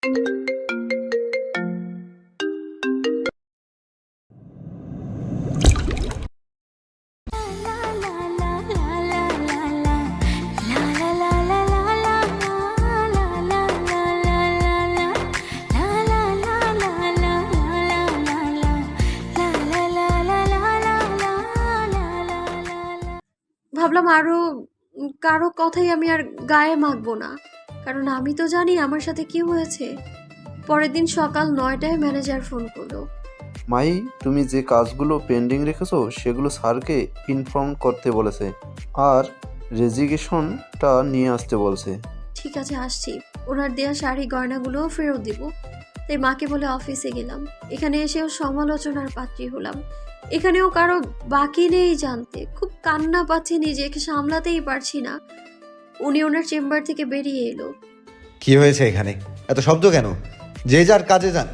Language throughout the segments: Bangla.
ভাবলাম আরো কারো কথাই আমি আর গায়ে মাখবো না, কারণ আমি তো জানি আমার সাথে কি হয়েছে। পরের দিন সকাল 9টায় ম্যানেজার ফোন করলো। মাই, তুমি যে কাজগুলো পেন্ডিং রেখেছো সেগুলো স্যারকে ইনফর্ম করতে বলেছে, আর রেজিগনেশনটা নিয়ে আসতে বলছে। ঠিক আছে, আসছি। ওনার দেয়া শাড়ি গয়নাগুলোও ফেরত দিব। তাই মাকে বলে অফিসে গেলাম। এখানে এসেও সমালোচনার পাত্রী হলাম। এখানেও কারো বাকি নেই জানতে। খুব কান্না পাচ্ছে, নিজেকে সামলাতেই পারছি না। উনি ওনার চেম্বার থেকে বেরিয়ে এলো। কি হয়েছে এখানে? এত শব্দ কেন? যে যার কাজে যান।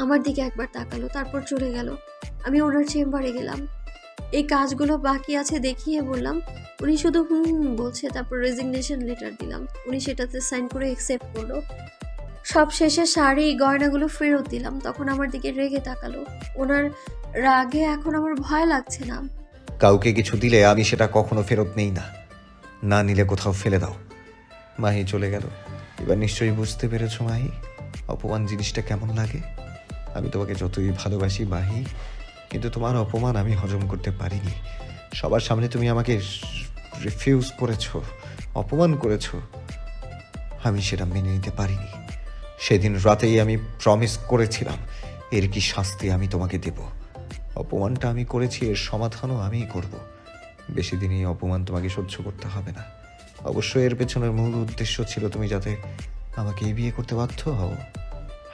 আমার দিকে একবার তাকালো, তারপর চলে গেল। আমি ওনার চেম্বারে গেলাম। এই কাজগুলো বাকি আছে দেখিয়ে বললাম। উনি শুধু বলছে। তারপর রেজিগনেশন লেটার দিলাম। উনি সেটাতে সাইন করে অ্যাকসেপ্ট করলো। সব শেষে শাড়ি গয়নাগুলো ফেরত দিলাম। তখন আমার দিকে রেগে তাকালো। ওনার রাগে এখন আমার ভয় লাগছে না। কাউকে কিছু দিলে আমি সেটা কখনো ফেরত নেই না, না নিলে কোথাও ফেলে দাও। মাহি চলে গেল। এবার নিশ্চয়ই বুঝতে পেরেছো মাহি, অপমান জিনিসটা কেমন লাগে। আমি তোমাকে যতই ভালোবাসি মাহি, কিন্তু তোমার অপমান আমি হজম করতে পারিনি। সবার সামনে তুমি আমাকে রিফিউজ করেছো, অপমান করেছো। আমি সেটা মেনে নিতে পারিনি। সেদিন রাতেই আমি প্রমিস করেছিলাম এর কি শাস্তি আমি তোমাকে দেব। অপমানটা আমি করেছি, এর সমাধানও আমিই করব। বেশি দিন এই অপমান তোমাকে সহ্য করতে হবে না। অবশ্যই এর পেছনের মূল উদ্দেশ্য ছিল তুমি যাতে আমাকে বিয়ে করতে বাধ্য হও।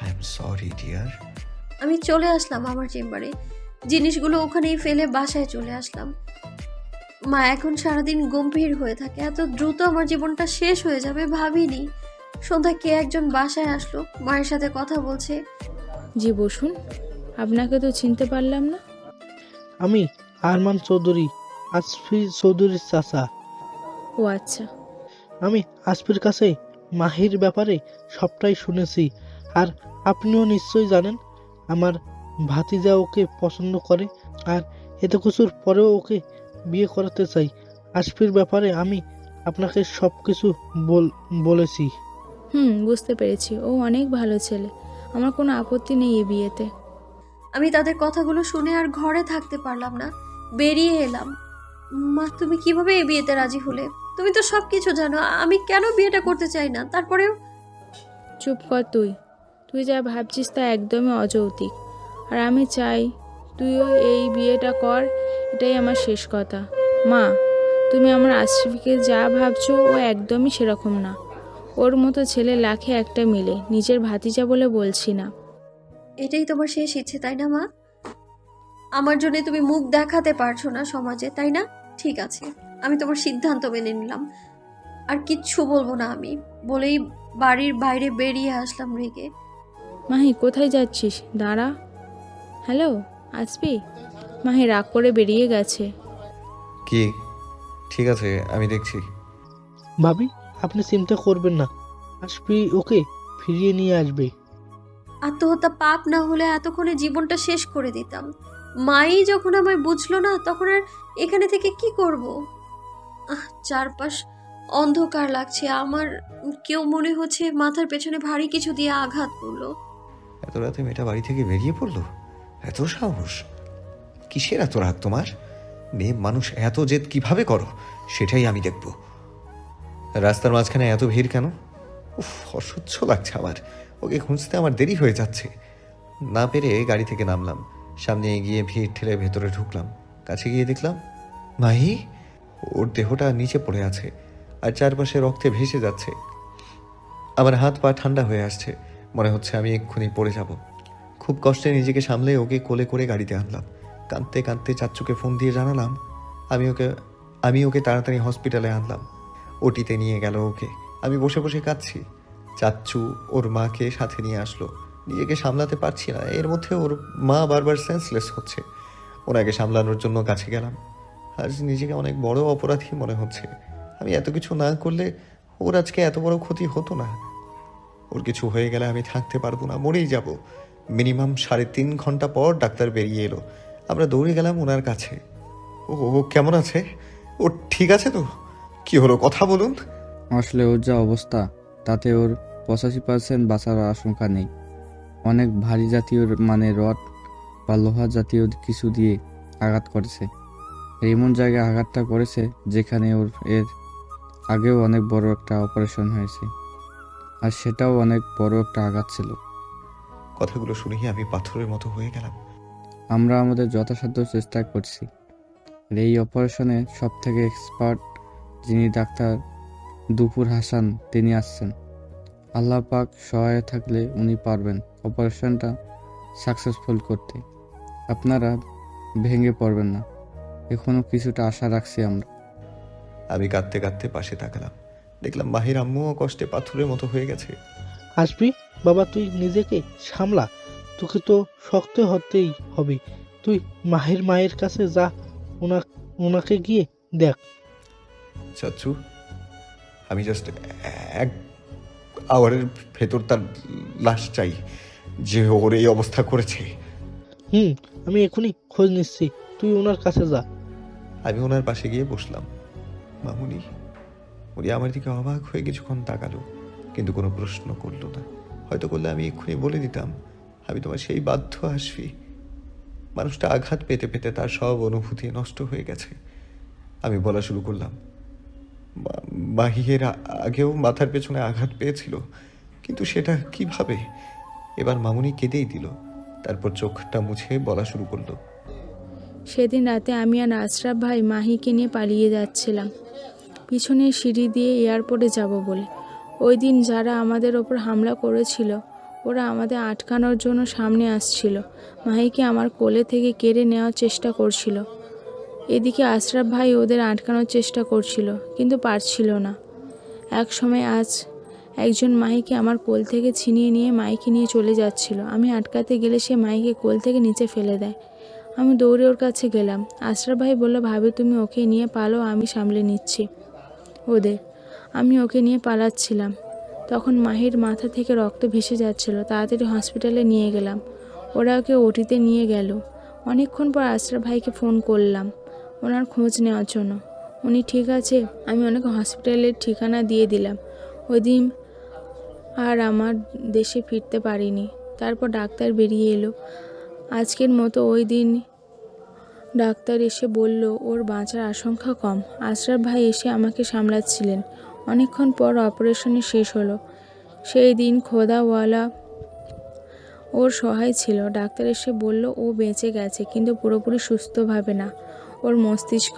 I am sorry dear. আমি চলে আসলাম আমার চেম্বারে। জিনিসগুলো ওখানেই ফেলে বাসায় চলে আসলাম। মা এখন সারাদিন গম্ভীর হয়ে থাকে। এত দ্রুত আমার জীবনটা শেষ হয়ে যাবে ভাবিনি। সন্ধ্যায় কে একজন বাসায় আসলো, মায়ের সাথে কথা বলছে। জি বসুন। আপনাকে তো চিনতে পারলাম না। আমি আরমান চৌধুরী, আসফি চৌধুরীর চাচা। ও আচ্ছা। আমি আসফির কাছে মাহির ব্যাপারে সবটাই শুনেছি, আর আপনিও নিশ্চয়ই জানেন আমার ভাতিজা ওকে পছন্দ করে, আর এত কিছুর পরেও ওকে বিয়ে করাতে চাই। আসফির ব্যাপারে আমি আপনাকে সব কিছু বলেছি। বুঝতে পেরেছি। ও অনেক ভালো ছেলে। আমার কোনো আপত্তি নেই এই বিয়েতে। আমি তাদের কথাগুলো শুনে আর ঘরে থাকতে পারলাম না, বেরিয়ে এলাম। মা, তুমি কিভাবে এই বিয়েতে রাজি হলে? তুমি তো সবকিছু জানো আমি কেন বিয়েটা করতে চাই না। তারপরেও চুপ কর তুই। তুই যা ভাবছিস তা একদমই অযৌক্তিক। আর আমি চাই তুইও এই বিয়েটা কর, এটাই আমার শেষ কথা। মা, তুমি আমার আশরাফিকে যা ভাবছো ও একদমই সেরকম না। ওর মতো ছেলে লাখে একটা মিলে। নিজের ভাতিজা বলে বলছি না। এটাই তোমার শেষ ইচ্ছে, তাই না মা? আমার জন্য তুমি মুখ দেখাতে পারছো না সমাজে, তাই না? ঠিক আছে, আমি তোমার সিদ্ধান্ত মেনে নিলাম। আর কিচ্ছু বলবো না আমি বলেই বাড়ির বাইরে বেরিয়ে আসলাম রেগে। মাহি, কোথায় যাচ্ছিস? দাঁড়া। হ্যালো, আসবি? মাহি রাগ করে বেরিয়ে গেছে। কি? ঠিক আছে, আমি দেখছি। ভাবি, আপনি চিন্তা করবেন না, আসফি ওকে ফিরিয়ে নিয়ে আসবে। আত্মহত্যা পাপ না হলে এতক্ষণে জীবনটা শেষ করে দিতাম। মাই যখন আমায় বুঝলো না, তখন আর এখানে থেকে কি করব? চারপাশ অন্ধকার লাগছে আমার। কেউ মনে হচ্ছে মাথার পেছনে ভারী কিছু দিয়ে আঘাত করলো। এত রাতে মেয়েটা বাড়ি থেকে বেরিয়ে পড়লো? এত সাহস! কিসের এত রাগ তোমার? মেয়ে মানুষ এত জেদ কিভাবে করো সেটাই আমি দেখব। রাস্তার মাঝখানে এত ভিড় কেন? উফ, অসহ্য লাগছে আমার। ওকে খুঁজতে আমার দেরি হয়ে যাচ্ছে। না পেরে গাড়ি থেকে নামলাম, সামনে এগিয়ে ভিড় ঠেলে ভেতরে ঢুকলাম। কাছে গিয়ে দেখলাম মাহি। ওর দেহটা নিচে পড়ে আছে আর চারপাশে রক্তে ভেসে যাচ্ছে। আমার হাত পা ঠান্ডা হয়ে আসছে, মনে হচ্ছে আমি এক্ষুনি পড়ে যাব। খুব কষ্টে নিজেকে সামলে ওকে কোলে করে গাড়িতে আনলাম। কাঁদতে কাঁদতে চাচ্চুকে ফোন দিয়ে জানালাম আমি ওকে তাড়াতাড়ি হসপিটালে আনলাম। ওটিতে নিয়ে গেল ওকে। আমি বসে বসে কাঁদছি। চাচ্চু ওর মাকে সাথে নিয়ে আসলো। নিজেকে সামলাতে পারছি না, এর মধ্যে ওর মা বারবার সেন্সলেস হচ্ছে। ওনাকে সামলানোর জন্য কাছে গেলাম। আজ নিজেকে অনেক বড় অপরাধী মনে হচ্ছে। আমি এত কিছু না করলে ওর আজকে এত বড় ক্ষতি হতো না। ওর কিছু হয়ে গেলে আমি থাকতে পারবো না, মরেই যাব। মিনিমাম 3.5 ঘন্টা পর ডাক্তার বেরিয়ে এলো। আমরা দৌড়ে গেলাম ওনার কাছে। ও ও কেমন আছে? ও ঠিক আছে তো? কি হলো, কথা বলুন। আসলে ওর যা অবস্থা তাতে ওর 85% বাঁচার আশঙ্কা নেই। অনেক ভারী জাতীয় মানে রড বা লোহা জাতীয় কিছু দিয়ে আঘাত করেছে। এমন জায়গায় আঘাতটা করেছে যেখানে ওর এর আগেও অনেক বড় একটা অপারেশন হয়েছে, আর সেটাও অনেক বড় একটা আঘাত ছিল। কথাগুলো শুনেই আমি পাথরের মতো হয়ে গেলাম। আমরা আমাদের যথাসাধ্য চেষ্টা করছি। আর এই অপারেশনে সব থেকে এক্সপার্ট যিনি ডাক্তার দুপুর হাসান, তিনি আসছেন। আল্লাহ পাক সহায় থাকলে উনি পারবেন অপারেশনটা সাকসেসফুল করতে। আপনারা ভেঙে পড়বেন না, এখনো কিছুটা আশা রাখছি আমরা। আমি কাঁদতে কাঁদতে পাশে তাকালাম, দেখলাম মাহির আম্মুও কষ্টে পাথরের মতো হয়ে গেছে। আসবি বাবা, তুই নিজেকে সামলা, তোকে তো শক্ত হতেই হবে। তুই মাহির মায়ের কাছে যা, ওনাকে গিয়ে দেখ। চাচু, আমি জাস্ট 1 আওয়ারের ভেতর তার লাশ চাই, যে ওর এই অবস্থা করেছে। আমি এখনই খোঁজ নিচ্ছি, তুই ওনার কাছে যা। আমি ওনার পাশে গিয়ে বসলাম। মামুনি, উনি আমার দিকে অবাক হয়ে কিছুক্ষণ তাকালো, কিন্তু কোনো প্রশ্ন করলো না। হয়তো করলে আমি এক্ষুনি বলে দিতাম, আমি তোমার সেই বাধ্য আসবি। মানুষটা আঘাত পেতে পেতে তার সব অনুভূতি নষ্ট হয়ে গেছে। আমি বলা শুরু করলাম, মাহিয়ের আগেও মাথার পেছনে আঘাত পেয়েছিল, কিন্তু সেটা কিভাবে? এবার মামুনি কেঁদেই দিল, তারপর চোখটা মুছে বলা শুরু করলো। সেদিন রাতে আমি আর আশরাফ ভাই মাহিকে নিয়ে পালিয়ে যাচ্ছিলাম পিছনের সিঁড়ি দিয়ে এয়ারপোর্টে যাব বলে। ওই দিন যারা আমাদের ওপর হামলা করেছিল ওরা আমাদের আটকানোর জন্য সামনে আসছিল। মাহিকে আমার কোলে থেকে কেড়ে নেওয়ার চেষ্টা করছিল। এদিকে আশরাফ ভাই ওদের আটকানোর চেষ্টা করছিল, কিন্তু পারছিল না। এক সময় একজন মাহিকে আমার কোল থেকে ছিনিয়ে নিয়ে মাইকে নিয়ে চলে যাচ্ছিল। আমি আটকাতে গেলে সে মাইকে কোল থেকে নিচে ফেলে দেয়। আমি দৌড়ে ওর কাছে গেলাম। আশরাফ ভাই বলল, ভাবি তুমি ওকে নিয়ে পালো, আমি সামলে নিচ্ছি ওদের। আমি ওকে নিয়ে পালাচ্ছিলাম, তখন মাহির মাথা থেকে রক্ত ভেসে যাচ্ছিল। তাড়াতাড়ি হসপিটালে নিয়ে গেলাম। ওরা ওকে ওটিতে নিয়ে গেল। অনেকক্ষণ পর আশরাফ ভাইকে ফোন করলাম ওনার খোঁজ নেওয়ার জন্য। উনি ঠিক আছে। আমি ওনাকে হসপিটালের ঠিকানা দিয়ে দিলাম। ওই দিন আর আমার দেশে ফিরতে পারিনি। তারপর ডাক্তার বেরিয়ে এলো। আজকের মতো ওই দিন ডাক্তার এসে বলল ওর বাঁচার আশঙ্কা কম। আশরাফ ভাই এসে আমাকে সামলাচ্ছিলেন। অনেকক্ষণ পর অপারেশনে শেষ হলো। সেই দিন খোদাওয়ালা ওর সহায় ছিল। ডাক্তার এসে বলল ও বেঁচে গেছে, কিন্তু পুরোপুরি সুস্থভাবে না। ওর মস্তিষ্ক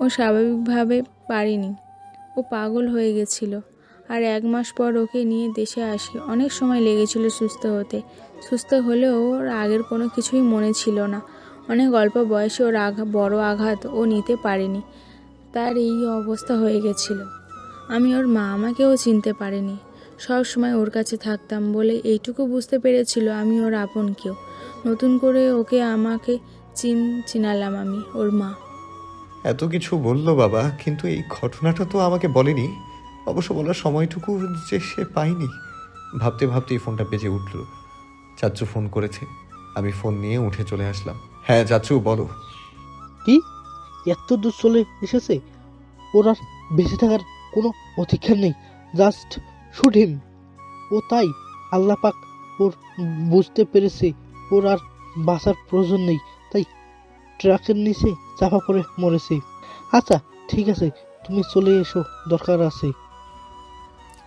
ও স্বাভাবিকভাবে পারেনি, ও পাগল হয়ে গেছিল। আর 1 মাস পর ওকে নিয়ে দেশে আসি। অনেক সময় লেগেছিল সুস্থ হতে। সুস্থ হলেও ওর আগের কোনো কিছুই মনে ছিল না। অনেক অল্প বয়সে ওর বড় আঘাত ও নিতে পারেনি, তার এই অবস্থা হয়ে গেছিল। আমি ওর মা, আমাকেও চিনতে পারেনি। সব সময় ওর কাছে থাকতাম বলে এইটুকু বুঝতে পেরেছিল আমি ওর আপন কেউ। নতুন করে ওকে আমাকে চিনালাম আমি ওর মা। এত কিছু বললো বাবা, কিন্তু এই ঘটনাটা তো আমাকে বলেনি। অবশ্য বলার সময়টুকু যে সে পায়নি। ভাবতে ভাবতেই ফোনটা বেজে উঠল। চাচু ফোন করেছে। আমি ফোন নিয়ে উঠে চলে আসলাম। হ্যাঁ চাচু, বলো। কি এত দূর চলে এসেছে? ওর আর বেঁচে থাকার কোনো অধিকার নেই। Just shoot him. ও তাই আল্লাহ পাক ওর বুঝতে পেরেছে ওর আর বাঁচার প্রয়োজন নেই, তাই ট্রাকের নিচে চাপা পড়ে মরেছে। আচ্ছা ঠিক আছে, তুমি চলে এসো, দরকার আছে।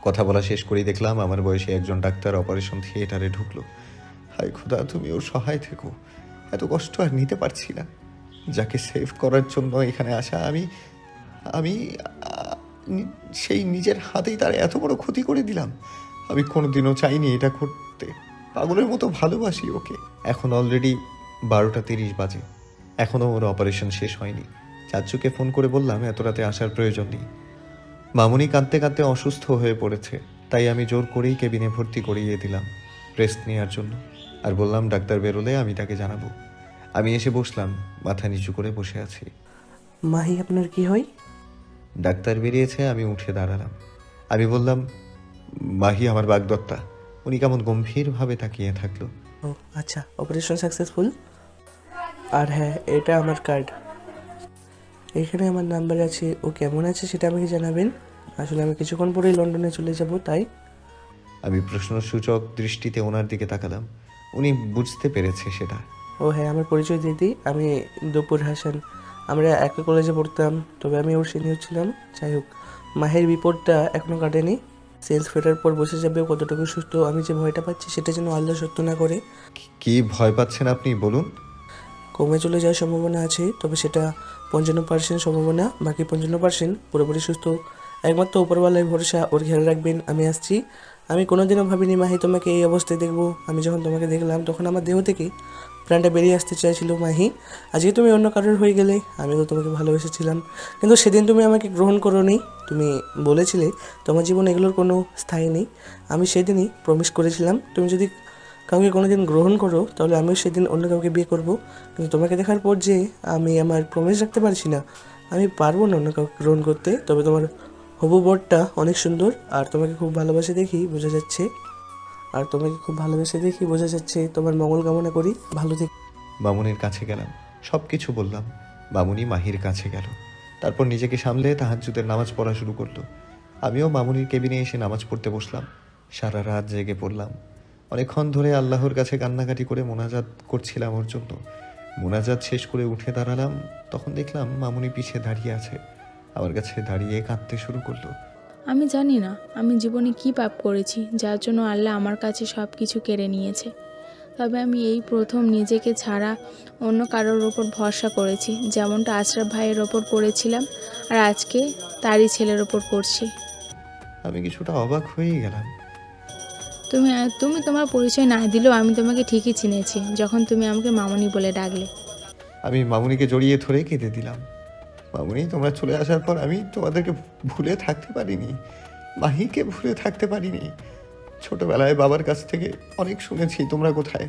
কথা বলা শেষ করেই দেখলাম আমার বয়সে একজন ডাক্তার অপারেশন থিয়েটারে ঢুকলো। হায় খোদা, তুমি ওর সহায় থেকো। এত কষ্ট আর নিতে পারছি না। যাকে সেভ করার জন্য এখানে আসা, আমি সেই নিজের হাতেই তার এত বড় ক্ষতি করে দিলাম। আমি কোনোদিনও চাইনি এটা করতে। পাগলের মতো ভালোবাসি ওকে। এখন অলরেডি 12:30 বাজে, এখনও ওর অপারেশন শেষ হয়নি। চাচুকে ফোন করে বললাম এত রাতে আসার প্রয়োজন নেই। মামুনি কাঁদতে কাঁদতে অসুস্থ হয়ে পড়েছে, তাই আমি জোর করেই কেবিনে ভর্তি করিয়ে দিলাম রেস্ট নেওয়ার জন্য। আর বললাম ডাক্তার বেরোলে আমি তাকে জানাবো। আমি এসে বসলাম, মাথা নিচু করে বসে আছি। মাহি আপনার কি হয়? ডাক্তার বেরিয়েছে, আমি উঠে দাঁড়ালাম। আমি বললাম, মাহি আমার বাগদত্তা, উনি কেমন গম্ভীরভাবে তাকিয়ে থাকলো। ও আচ্ছা, অপারেশন সাকসেসফুল। আর হ্যাঁ, এটা আমার কার্ড, এখানে আমার নাম্বার আছে। ও কেমন আছে সেটা আমাকে জানাবেন। আসলে আমি কিছুক্ষণ পরেই লন্ডনে চলে যাব, তাই। আমি প্রশ্নসূচক দৃষ্টিতে ওনার দিকে তাকালাম। উনি বুঝতে পেরেছে সেটা। ও হ্যাঁ, আমার পরিচয় দিয়ে দিই, আমি দুপুর হাসান। আমরা একই কলেজে পড়তাম, তবে আমি ওর সিনিয়র ছিলাম। যাই হোক, মাহের বিপদটা এখনও কাটেনি। সেন্স ফেরার পর বসে যাবে কতটুকু সুস্থ। আমি যে ভয়টা পাচ্ছি সেটা যেন আল্লাহ সত্য না করে। কি ভয় পাচ্ছেন আপনি বলুন? কমে চলে যাওয়ার সম্ভাবনা আছে, তবে সেটা 55% সম্ভাবনা, বাকি 55% পুরোপুরি সুস্থ। একমাত্র উপরওয়ালার ভরসা, ওর খেয়াল রাখবেন। আমি আসছি। আমি কোনোদিনও ভাবিনি মাহি তোমাকে এই অবস্থায় দেখবো। আমি যখন তোমাকে দেখলাম তখন আমার দেহ থেকে প্রাণটা বেরিয়ে আসতে চাইছিল। মাহি, আজকে তুমি অন্য কারোর হয়ে গেলে। আমি তো তোমাকে ভালোবেসেছিলাম, কিন্তু সেদিন তুমি আমাকে গ্রহণ করোনি। তুমি বলেছিলে তোমার জীবনে এগুলোর কোনো স্থায়ী নেই। আমি সেদিনই প্রমিস করেছিলাম, তুমি যদি কাউকে কোনোদিন গ্রহণ করো তাহলে আমিও সেদিন অন্য কাউকে বিয়ে করব। কিন্তু তোমাকে দেখার পর যে আমি আমার প্রমিস রাখতে পারছি না। আমি পারবো না অন্য কাউকে গ্রহণ করতে। তবে তোমার হবু বরটা অনেক সুন্দর, আর তোমাকে খুব ভালোবাসে দেখি বোঝা যাচ্ছে। তোমার মঙ্গল কামনা করি, ভালো থেকো। মামুনির কাছে গেলাম, সব কিছু বললাম। মামুনি মাহির কাছে গেল, তারপর নিজেকে সামলে তাহাজ্জুদের নামাজ পড়া শুরু করলো। আমিও মামুনির কেবিনে এসে নামাজ পড়তে বসলাম। সারা রাত জেগে পড়লাম। অনেকক্ষণ ধরে আল্লাহর কাছে কান্নাকাটি করে মোনাজাত করছিলাম ওর জন্য। মোনাজাত শেষ করে উঠে দাঁড়ালাম, তখন দেখলাম মামুনি পিছে দাঁড়িয়ে আছে। আমার কাছে দাঁড়িয়ে কাঁদতে শুরু করলো। আমি জানি না আমি জীবনে কি পাপ করেছি যার জন্য আল্লাহ আমার কাছে সব কিছু কেড়ে নিয়েছে। তবে আমি এই প্রথম নিজেকে ছাড়া অন্য কারোর ওপর ভরসা করেছি, যেমনটা আশরাফ ভাইয়ের ওপর করেছিলাম, আর আজকে তারই ছেলের ওপর করছি। আমি কিছুটা অবাক হয়েই গেলাম। তুমি তোমার পরিচয় না দিলেও আমি তোমাকে ঠিকই চিনেছি যখন তুমি আমাকে মামুনি বলে ডাকলে। আমি মামুনিকে জড়িয়ে ধরে কেঁদে দিলাম। মামুনি, তোমরা চলে আসার পর আমি তোমাদেরকে ভুলে থাকতে পারিনি, মাহিকে ভুলে থাকতে পারিনি। ছোটবেলায় বাবার কাছ থেকে অনেক শুনেছি তোমরা কোথায়,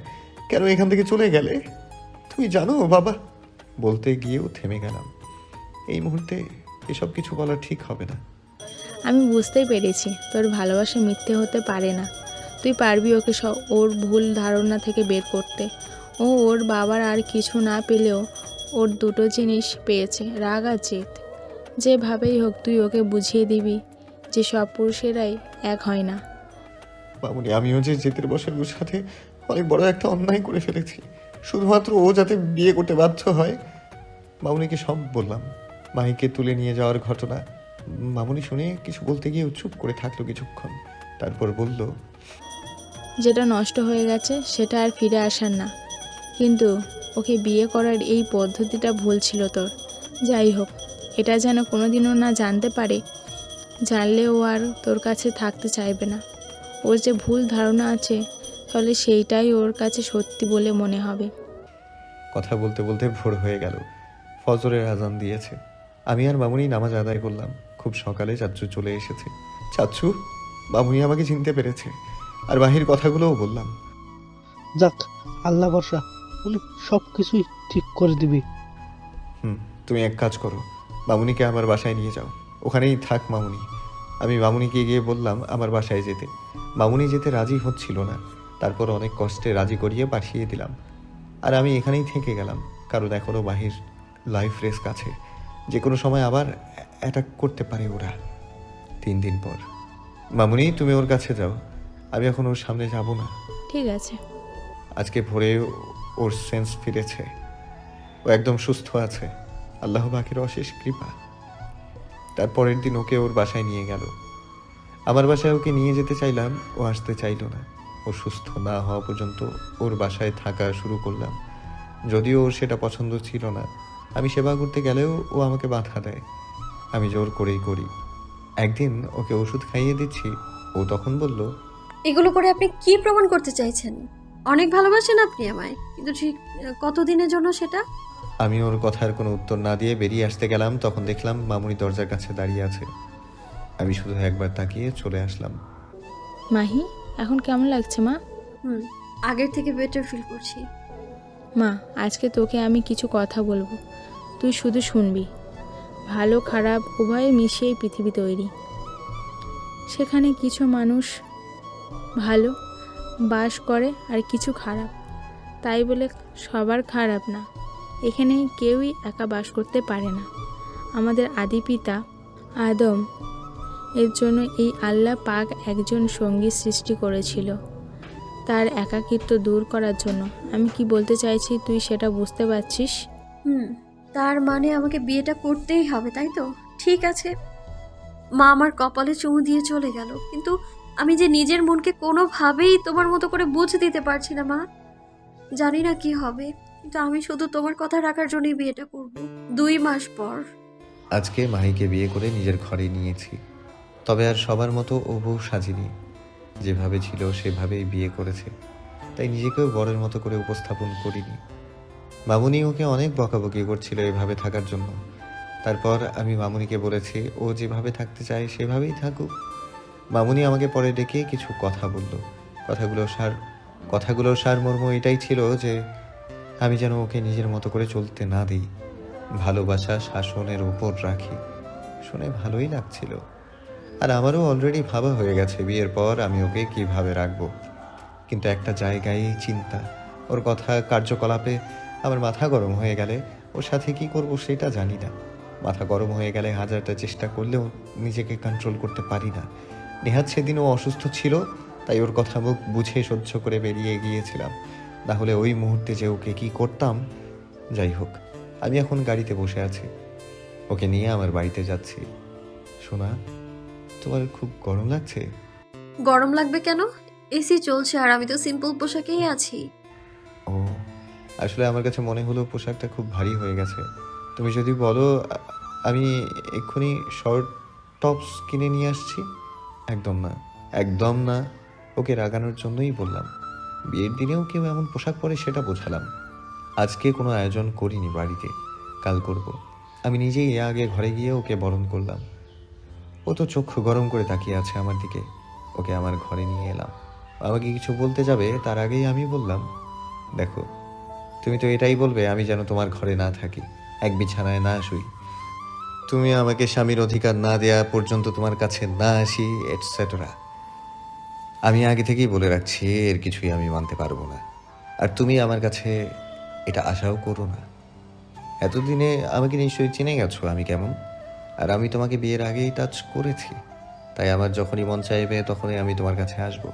কেন এখান থেকে চলে গেলে। তুমি জানো বাবা, বলতে গিয়েও থেমে গেলাম। এই মুহূর্তে এসব কিছু বলা ঠিক হবে না। আমি বুঝতেই পেরেছি তোর ভালোবাসা মিথ্যে হতে পারে না। তুই পারবি ওকে ওর ভুল ধারণা থেকে বের করতে। ও ওর বাবার আর কিছু না পেলেও ওর দুটো জিনিস পেয়েছে, রাগ আর জেদ। যেভাবেই হোক তুই ওকে বুঝিয়ে দিবি যে সব পুরুষেরাই এক হয় না। মামুনি, আমিও যে জেতের বসে ওর সাথে অনেক বড় একটা অন্যায় করে ফেলেছি, শুধুমাত্র ও যাতে বিয়ে করতে বাধ্য হয়। মামুনিকে সব বললাম, মাহিকে তুলে নিয়ে যাওয়ার ঘটনা। মামুনি শুনে কিছু বলতে গিয়ে চুপ করে থাকলো কিছুক্ষণ, তারপর বলল, যেটা নষ্ট হয়ে গেছে সেটা আর ফিরে আসার না, কিন্তু ওকে বিয়ে করার এই পদ্ধতিটা ভুল ছিল তোর। যাই হোক, এটা যেন কোনোদিনও না জানতে পারে, জানলে ও আর তোর কাছে থাকতে চাইবে না। ওর যে ভুল ধারণা আছে তাহলে সেইটাই ওর কাছে সত্যি বলে মনে হবে। কথা বলতে বলতে ভোর হয়ে গেল, ফজরের আজান দিয়েছে। আমি আর মামুনি নামাজ আদায় করলাম। খুব সকালে চাচ্চু চলে এসেছে। চাচ্চু, মামুনি আমাকে চিনতে পেরেছে, আর মাহির কথাগুলোও বললাম। যাক, আল্লাহ ভরসা, উনি সব কিছুই ঠিক করে দিবি। তুমি এক কাজ করো, মামুনিকে আমার বাসায় নিয়ে যাও, ওখানেই থাক মামুনি। আমি মামুনিকে গিয়ে বললাম আমার বাসায় যেতে। মামুনি যেতে রাজি হচ্ছিল না, তারপর অনেক কষ্টে রাজি করিয়ে পাঠিয়ে দিলাম। আর আমি এখানেই থেকে গেলাম, কারণ এখনও মাহির লাইফ রিস্ক আছে, যে কোনো সময় আবার অ্যাটাক করতে পারে ওরা। 3 দিন পর। মামুনি, তুমি ওর কাছে যাও, আমি এখন ওর সামনে যাব না। ঠিক আছে। আজকে ভোরে ওর সেন্স ফিরেছে, ও একদম সুস্থ আছে, আল্লাহ পাকের অশেষ কৃপা। তারপরের দিন ওকে ওর বাসায় নিয়ে গেল। আমার বাসায় ওকে নিয়ে যেতে চাইলাম, ও আসতে চাইল না। ও সুস্থ না হওয়া পর্যন্ত ওর বাসায় থাকা শুরু করলাম, যদিও ওর সেটা পছন্দ ছিল না। আমি সেবা করতে গেলেও ও আমাকে বাধা দেয়, আমি জোর করেই করি। একদিন ওকে ওষুধ খাইয়ে দিচ্ছি, ও তখন বলল, এগুলো করে আপনি কি প্রমাণ করতে চাইছেন? অনেক ভালোবাসেন আপনি আমায়, কিন্তু ঠিক কতদিনের জন্য সেটা? আমি ওর কথার কোনো উত্তর না দিয়ে বেরিয়ে আসতে গেলাম, তখন দেখলাম মামুনি দরজার কাছে দাঁড়িয়ে আছে। আমি শুধু একবার তাকিয়ে চলে আসলাম। মাহি, এখন কেমন লাগছে মা? আগের থেকে বেটার ফিল করছি। মা, আজকে তোকে আমি কিছু কথা বলবো, তুই শুধু শুনবি। ভালো খারাপ উভয়ে মিশিয়ে পৃথিবী তৈরি। সেখানে কিছু মানুষ ভালো বাস করে আর কিছু খারাপ, তাই বলে সবার খারাপ না। এখানে কেউই একা বাস করতে পারে না। আমাদের আদি পিতা আদম এর জন্য এই আল্লাহ পাক একজন সঙ্গী সৃষ্টি করেছিল, তার একাকিত্ব দূর করার জন্য। আমি কি বলতে চাইছি তুই সেটা বুঝতে পারছিস? তার মানে আমাকে বিয়েটা করতেই হবে, তাই তো? ঠিক আছে। মা আমার কপালে চুমু দিয়ে চলে গেল, কিন্তু আমি যে নিজের মনকে কোনোভাবেই তোমার মতো করে বুঝে দিতে পারছি না মা। জানি না কি হবে, কিন্তু আমি শুধু তোমার কথা রাখার জন্যই বিয়েটা করব 2 মাস পর। আজকে মাহিকে বিয়ে করে নিজের ঘরে নিয়েছি, তবে আর সবার মতো ও বউ সাজিনি। যেভাবে ছিল সেভাবেই বিয়ে করেছে, তাই নিজেকেও বরের মতো করে উপস্থাপন করিনি। মামুনি ওকে অনেক বকাবকি করছিল এভাবে থাকার জন্য। তারপর আমি মামুনিকে বলেছি ও যেভাবে থাকতে চায় সেভাবেই থাকুক। মামুনি আমাকে পরে ডেকে কিছু কথা বলল। কথাগুলোর সারমর্ম এটাই ছিল যে আমি যেন ওকে নিজের মতো করে চলতে না দিই, ভালোবাসা শাসনের উপর রাখি। শুনে ভালোই লাগছিল, আর আমারও অলরেডি ভাবা হয়ে গেছে বিয়ের পর আমি ওকে কিভাবে রাখবো। কিন্তু একটা জায়গায় চিন্তা, ওর কথা কার্যকলাপে আমার মাথা গরম হয়ে গেলে ওর সাথে কি করব সেটা জানি না। মাথা গরম হয়ে গেলে হাজারটা চেষ্টা করলেও নিজেকে কন্ট্রোল করতে পারি না। নেহাত সেদিনও অসুস্থ ছিল, তাই ওর কথা মুখ বুঝে সহ্য করে বেরিয়ে গিয়েছিলাম। না হলে ওই মুহূর্তে যে ওকে কি করতাম। যাই হোক, আমি এখন গাড়িতে বসে আছি, ওকে নিয়ে আমার বাড়িতে যাচ্ছি। সোনা, তোমার খুব গরম লাগছে? গরম লাগবে কেন? এসি চলছে আর আমি তো সিম্পল পোশাকেই আছি। ও, আসলে আমার কাছে মনে হলো পোশাকটা খুব ভারী হয়ে গেছে। তুমি যদি বলো আমি এক্ষুনি শর্ট টপস কিনে নিয়ে আসছি। একদম না, একদম না, ওকে রাগানোর জন্যই বললাম। বিয়ের দিনেও কেউ এমন পোশাক পরে সেটা বোঝালাম। আজকে কোনো আয়োজন করিনি বাড়িতে, কাল করব। আমি নিজেই আগে ঘরে গিয়ে ওকে বরণ করলাম। ও তো চোখ গরম করে তাকিয়ে আছে আমার দিকে। ওকে আমার ঘরে নিয়ে এলাম। আমাকে কিছু বলতে যাবে তার আগেই আমি বললাম, দেখো, তুমি তো এটাই বলবে আমি যেন তোমার ঘরে না থাকি, এক বিছানায় না শুই, তুমি আমাকে স্বামীর অধিকার না দেয়া পর্যন্ত তোমার কাছে না আসি, এটসেট্রা। আমি আগে থেকেই বলে রাখছি এর কিছুই আমি মানতে পারবো না। আর তুমি আমার কাছে এটা আশাও করো না। এতদিনে আমাকে নিশ্চয়ই চিনে গেছো আমি কেমন। আর আমি তোমাকে বিয়ের আগেই টাচ করেছি, তাই আমার যখনই মন চাইবে তখনই আমি তোমার কাছে আসব।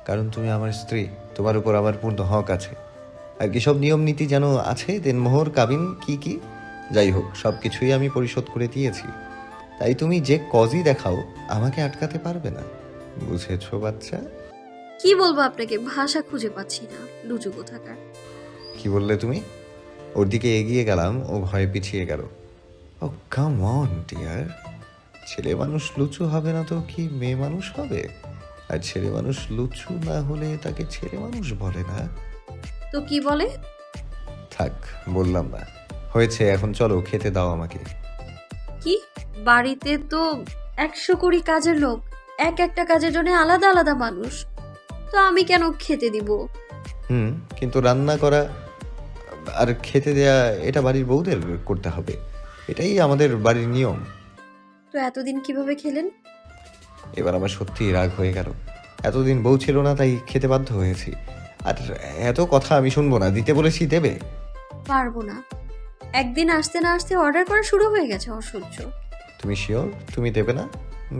কারণ তুমি আমার স্ত্রী, তোমার উপর আমার পূর্ণ হক আছে। আর কি সব নিয়ম নীতি যেন আছে, দেনমোহর, কাবিন, কি যাই হোক, সব কিছুই আমি পরিশোধ করে দিয়েছি। তাই তুমি যে কজই দেখাও আমাকে আটকাতে পারবে না। বুঝেছো বাচ্চা? কি বলবো আপনাকে, ভাষা খুঁজে পাচ্ছি না। লুচু কোথাকার। কি বললে তুমি? ওর দিকে এগিয়ে গেলাম, ও ভয়ে পিছিয়ে গেল। ও কাম অন ডিয়ার, ছেলে মানুষ লুচু হবে না তো কি মেয়ে মানুষ হবে? আর ছেলে মানুষ লুচু না হলে তাকে ছেলে মানুষ বলে না। তো কি বলে? থাক, বললাম না, হয়েছে। এখন চলো, খেতে দাও আমাকে। কি? বাড়িতে তো 100 কোটি কাজের লোক, একটা কাজের জন্য আলাদা আলাদা মানুষ, তো আমি কেন খেতে দিব? কিন্তু রান্না করা আর খেতে দেয়া এটা বাড়ির বউদের করতে হবে, এটাই আমাদের বাড়ির নিয়ম। তো এতদিন কিভাবে খেলেন? এবার আমার সত্যি রাগ হয়ে গেল। এতদিন বউ ছিল না, তাই খেতে বাধ্য হয়েছি। আর এত কথা আমি শুনবো না, দিতে বলেছি দেবে। পারবো না। একদিন আসতে না আসতে অর্ডার করা শুরু হয়ে গেছে, অসহ্য। তুমি শিওর তুমি দেবে না?